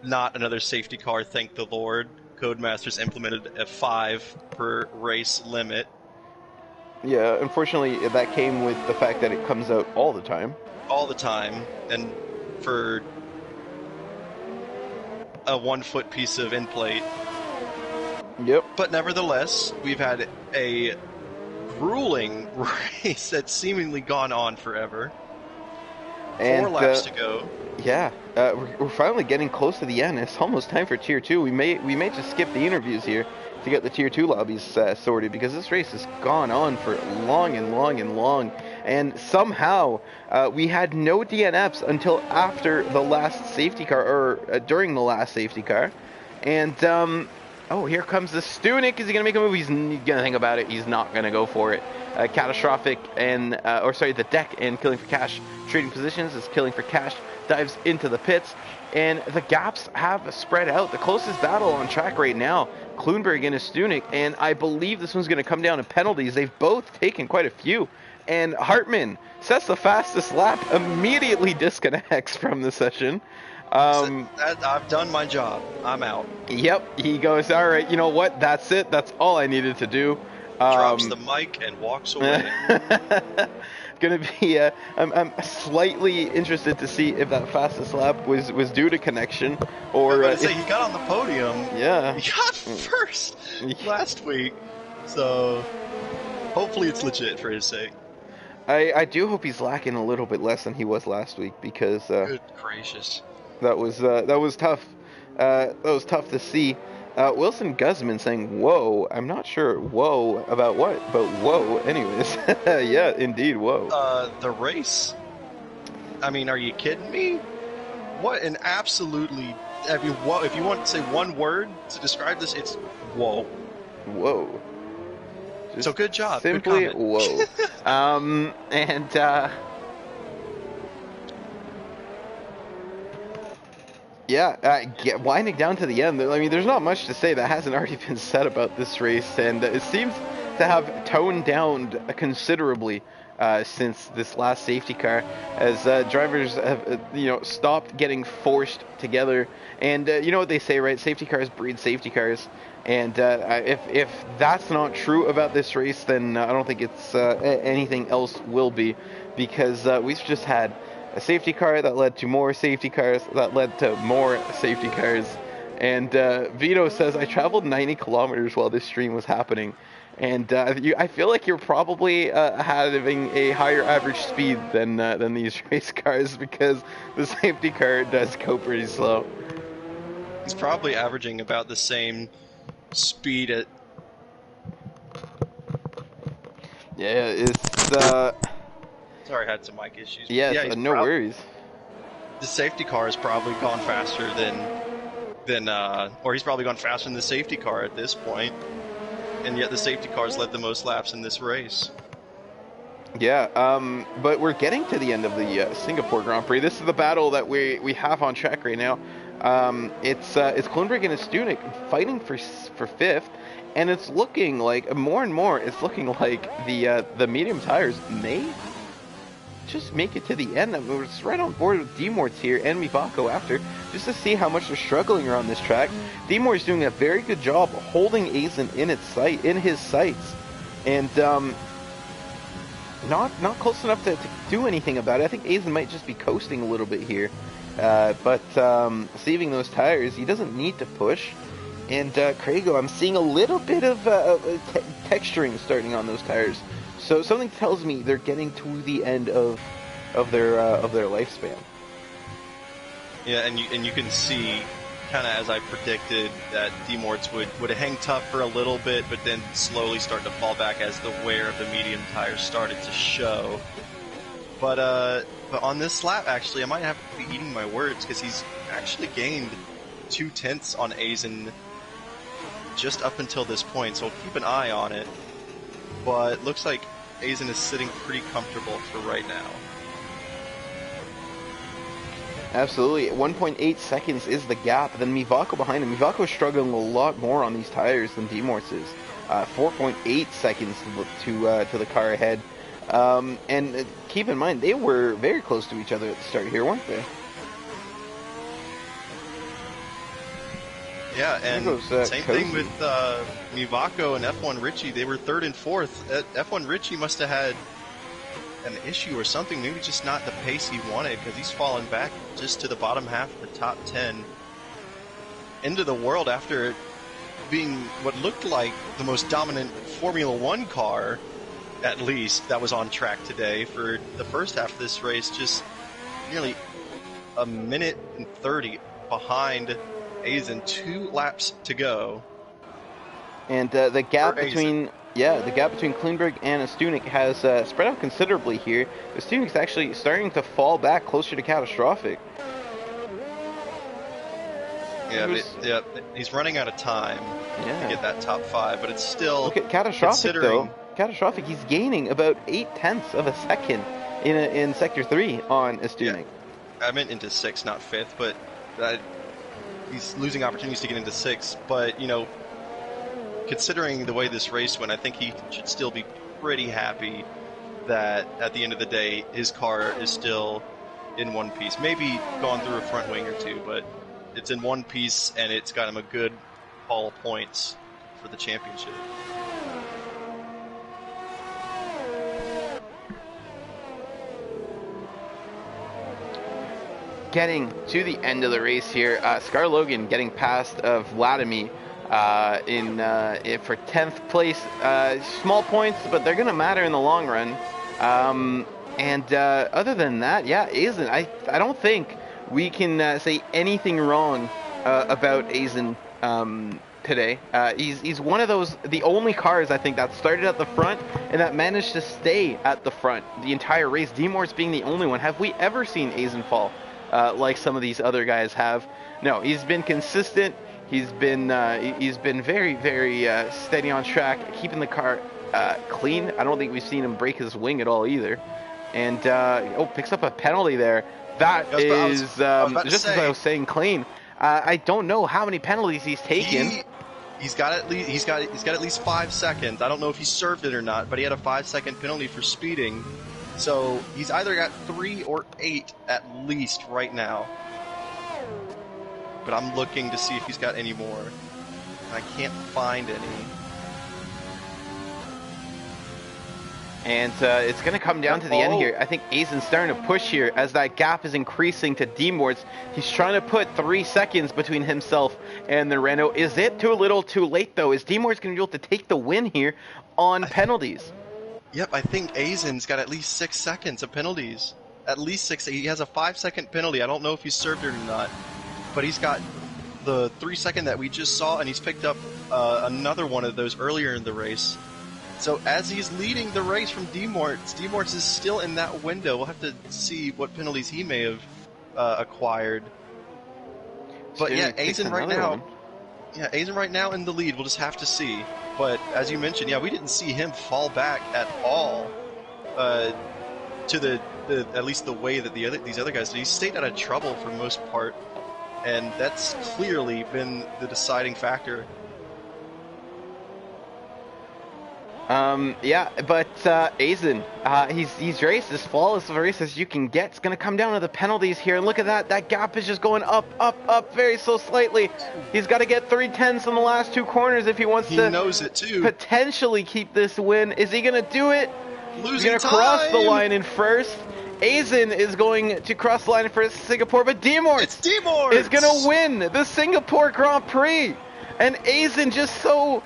not another safety car, thank the Lord. Codemasters implemented a 5 per race limit. Yeah, unfortunately, that came with the fact that it comes out all the time. All the time, and for a 1-foot piece of end plate. Yep. But nevertheless, we've had a grueling race that's seemingly gone on forever. And 4 laps to go. Yeah, we're finally getting close to the end. It's almost time for Tier 2. We may just skip the interviews here to get the Tier 2 lobbies sorted, because this race has gone on for long and long and long. And somehow we had no DNFs until after the last safety car, or during the last safety car. And, oh, here comes the Stunik. Is he going to make a move? He's going to think about it. He's not going to go for it. Catastrophic and, the deck and Killing for Cash trading positions is Killing for Cash, dives into the pits, and the gaps have spread out. The closest battle on track right now, Kloonberg and Stunik, and I believe this one's going to come down to penalties. They've both taken quite a few, and Hartman sets the fastest lap, immediately disconnects from the session. I've done my job. I'm out. Yep, he goes, all right, you know what, that's it, that's all I needed to do. Drops the mic and walks away. Gonna be I'm slightly interested to see if that fastest lap was due to connection, or he got on the podium. Yeah, he got first last week, so hopefully it's legit for his sake. I do hope he's lacking a little bit less than he was last week, because good gracious, that was tough. That was tough to see. Wilson Guzman saying, whoa, I'm not sure, whoa, about what, but whoa, anyways. Yeah, indeed, whoa. The race? I mean, are you kidding me? What an absolutely, whoa, if you want to say one word to describe this, it's whoa. Whoa. Just so good job. Simply, good whoa. Yeah, winding down to the end, I mean, there's not much to say that hasn't already been said about this race, and it seems to have toned down considerably since this last safety car, as drivers have, stopped getting forced together. And you know what they say, right? Safety cars breed safety cars. And if that's not true about this race, then I don't think it's anything else will be, because we've just had a safety car that led to more safety cars that led to more safety cars. And Vito says, I traveled 90 kilometers while this stream was happening. And I feel like you're probably having a higher average speed than these race cars, because the safety car does go pretty slow. He's probably averaging about the same speed at... Yeah, it's... Sorry, I had some mic issues. Yeah, no worries. The safety car has probably gone faster or he's probably gone faster than the safety car at this point, and yet the safety car's led the most laps in this race. Yeah, but we're getting to the end of the Singapore Grand Prix. This is the battle that we have on track right now. It's Kloonberg and Stunik fighting for fifth, and it's looking like more and more. It's looking like the medium tires may just make it to the end. We're just right on board with Demorts here and Mivako after, just to see how much they're struggling around this track. Demor's doing a very good job holding Aizen in his sights, and not close enough to do anything about it. I think Aizen might just be coasting a little bit here, but saving those tires, he doesn't need to push. And Craigo, I'm seeing a little bit of texturing starting on those tires. So something tells me they're getting to the end of their lifespan. Yeah, and you can see, kind of as I predicted, that Demorts would hang tough for a little bit, but then slowly start to fall back as the wear of the medium tires started to show. But on this lap, actually, I might have to be eating my words, because he's actually gained 0.2 on Aizen just up until this point, so we'll keep an eye on it. But looks like Aizen is sitting pretty comfortable for right now. Absolutely. 1.8 seconds is the gap. Then Mivako behind him. Mivako's struggling a lot more on these tires than Demorts is. 4.8 seconds to the car ahead. And keep in mind, they were very close to each other at the start here, weren't they? Yeah, and same thing with Mivako and F1 Richie. They were third and fourth. F1 Richie must have had an issue or something, maybe just not the pace he wanted, because he's fallen back just to the bottom half of the top 10 into the world after being what looked like the most dominant Formula One car, at least, that was on track today for the first half of this race, just nearly a minute and 30 behind Aizen, 2 laps to go. And the gap For between Klunberg and Stunek has spread out considerably here. Stunek's actually starting to fall back closer to catastrophic. Yeah, he's running out of time to get that top 5, but it's still. Look at catastrophic though. Catastrophic, he's gaining about 0.8 of a second in sector 3 on Stunek. Yeah. I meant into 6, not 5th, but he's losing opportunities to get into 6. But considering the way this race went, I think he should still be pretty happy that at the end of the day his car is still in one piece. Maybe gone through a front wing or two, but it's in one piece, and it's got him a good haul of points for the championship. Getting to the end of the race here, Scar Logan getting past Vladimir for 10th place. Small points, but they're going to matter in the long run. And other than that, yeah, Aizen, I don't think we can say anything wrong about Aizen today. He's one of the only cars I think that started at the front and that managed to stay at the front the entire race. D-Morse being the only one. Have we ever seen Aizen fall like some of these other guys have? No, he's been consistent. He's been very, very steady on track, keeping the car clean. I don't think we've seen him break his wing at all either. And picks up a penalty there. That is just as I was saying, clean. I don't know how many penalties he's taken. He's got at least 5 seconds. I don't know if he served it or not, but he had a 5-second penalty for speeding. So he's either got 3 or 8 at least right now. But I'm looking to see if he's got any more. I can't find any. And it's going to come down to the end here. I think Aizen's starting to push here as that gap is increasing to D-Morts. He's trying to put 3 seconds between himself and the Renault. Is it too little too late, though? Is D-Morts going to be able to take the win here on penalties? Yep, I think Aizen's got at least 6 seconds of penalties. At least 6. He has a 5-second penalty. I don't know if he served it or not. But he's got the 3-second that we just saw, and he's picked up another one of those earlier in the race. So as he's leading the race from D-Morts is still in that window. We'll have to see what penalties he may have acquired. But yeah, Aizen right now. Yeah, Aizen right now in the lead. We'll just have to see. But as you mentioned, yeah, we didn't see him fall back at all to the at least the way that these other guys did. He stayed out of trouble for most part, and that's clearly been the deciding factor. Yeah, but Aizen, he's raced as flawless of a race as you can get. It's going to come down to the penalties here, and look at that. That gap is just going up, up, up very so slightly. He's got to get 3/10 in the last 2 corners if he wants to knows it too. Potentially keep this win. Is he going to do it? Losing He's going to cross the line in first. Aizen is going to cross the line for Singapore, but D-Morts is going to win the Singapore Grand Prix. And Aizen just so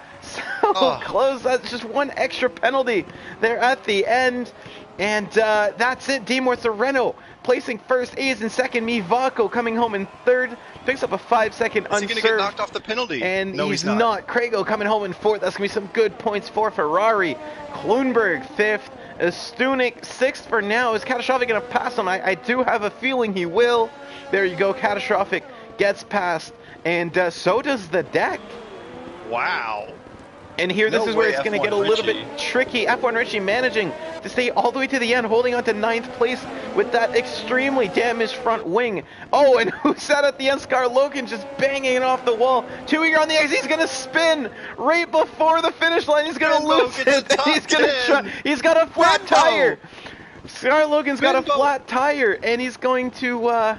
close. That's just 1 extra penalty there at the end. And that's it. D-Morts the Renault placing first, Aizen second, Mivako coming home in third. Picks up a 5-second unserved. Is he going to get knocked off the penalty? And no, he's not. Craigo coming home in fourth. That's going to be some good points for Ferrari. Klunberg fifth. Stunek sixth for now. Is Catastrophic going to pass him? I do have a feeling he will. There you go. Catastrophic gets past. And so does the deck. Wow. And here, this is where it's going to get a little bit tricky. F1 Richie managing to stay all the way to the end, holding on to 9th place with that extremely damaged front wing. Oh, and who sat at the end? Scar Logan just banging it off the wall. 2-year on the X. He's going to spin right before the finish line. He's going to lose it. He's going to try. He's got a flat tire. Scar Logan's got a flat tire, and he's going to...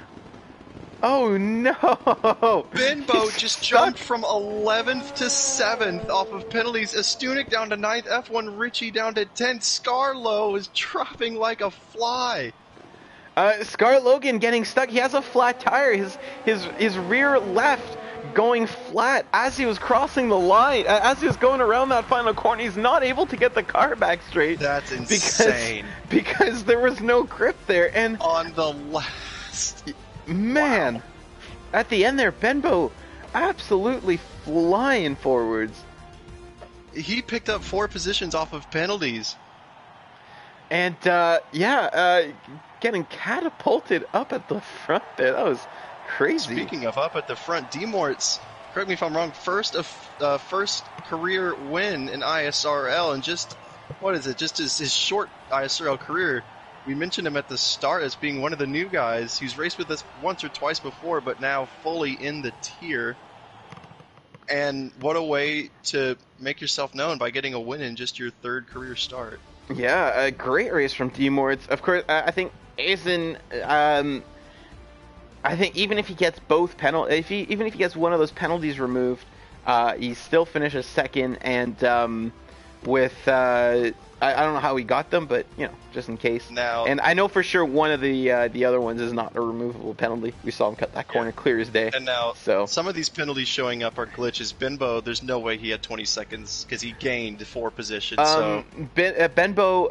Oh no! Benbow just jumped from 11th to 7th off of penalties. Stunek down to 9th. F1 Richie down to 10th. Scarlo is dropping like a fly. Scar Logan getting stuck. He has a flat tire. His rear left going flat as he was crossing the line. As he was going around that final corner, he's not able to get the car back straight. That's insane. Because there was no grip there. And on the last... Man, wow. At the end there, Benbow absolutely flying forwards. he picked up 4 positions off of penalties. And getting catapulted up at the front there. That was crazy. Speaking of up at the front, Demorts, correct me if I'm wrong, first career win in ISRL, and just his short ISRL career. We mentioned him at the start as being one of the new guys. He's raced with us once or twice before, but now fully in the tier. And what a way to make yourself known by getting a win in just your 3rd career start. Yeah, a great race from Demorts. Of course, I think Aizen, I think even if he gets both even if he gets one of those penalties removed, he still finishes 2nd, and with I don't know how he got them, but just in case. Now, and I know for sure one of the other ones is not a removable penalty. We saw him cut that corner clear as day. And now, some of these penalties showing up are glitches. Benbow, there's no way he had 20 seconds because he gained 4 positions. Benbow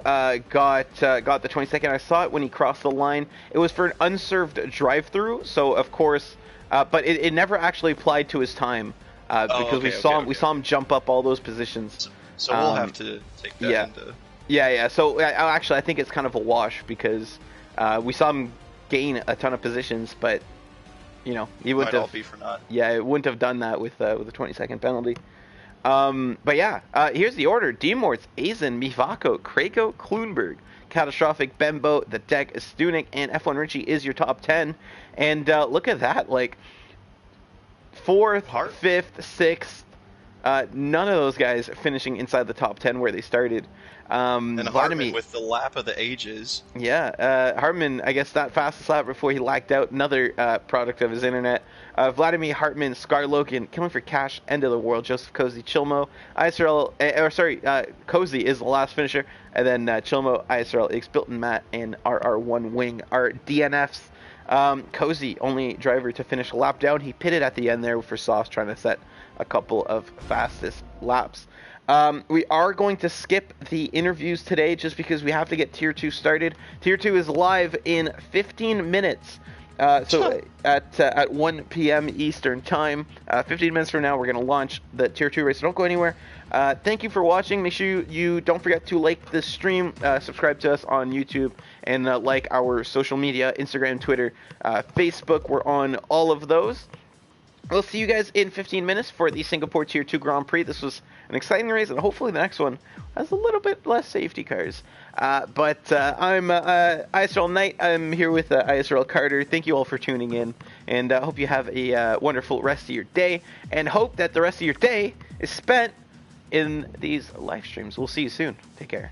got the 22nd. I saw it when he crossed the line. It was for an unserved drive-through, so of course, but it never actually applied to his time because we saw him jump up all those positions. So we'll have to take that into... Yeah. So actually, I think it's kind of a wash because we saw him gain a ton of positions, but he wouldn't have. All be for naught. Yeah, it wouldn't have done that with a 20-second penalty. But yeah, here's the order: Demorts, Aizen, Mivako, Krako, Kloonberg, Catastrophic, Benbow, The Deck, Stunik, and F1 Richie is your top 10. And look at that, like 4th, 5th, 6th. None of those guys finishing inside the top 10 where they started. And Hartman with the lap of the ages. Yeah, Hartman, I guess that fastest lap before he lagged out. Another product of his internet. Vladimir Hartman, Scar Logan, Killing for Cash, End of the World, Joseph Cozy, Chilmo, ISRL, Cozy is the last finisher, and then Chilmo, ISRL, X, Bilton, Matt, and RR1 Wing are DNFs. Cozy, only driver to finish a lap down. He pitted at the end there for Sauce, trying to set a couple of fastest laps. We are going to skip the interviews today just because we have to get Tier 2 started. Tier 2 is live in 15 minutes. So at 1 p.m. Eastern Time, 15 minutes from now, we're going to launch the Tier 2 race. So don't go anywhere. Thank you for watching. Make sure you don't forget to like this stream, subscribe to us on YouTube, and like our social media, Instagram, Twitter, Facebook. We're on all of those. We'll see you guys in 15 minutes for the Singapore Tier 2 Grand Prix. This was an exciting race, and hopefully the next one has a little bit less safety cars. But I'm ISRL Knight. I'm here with ISRL Carter. Thank you all for tuning in, and I hope you have a wonderful rest of your day, and hope that the rest of your day is spent in these live streams. We'll see you soon. Take care.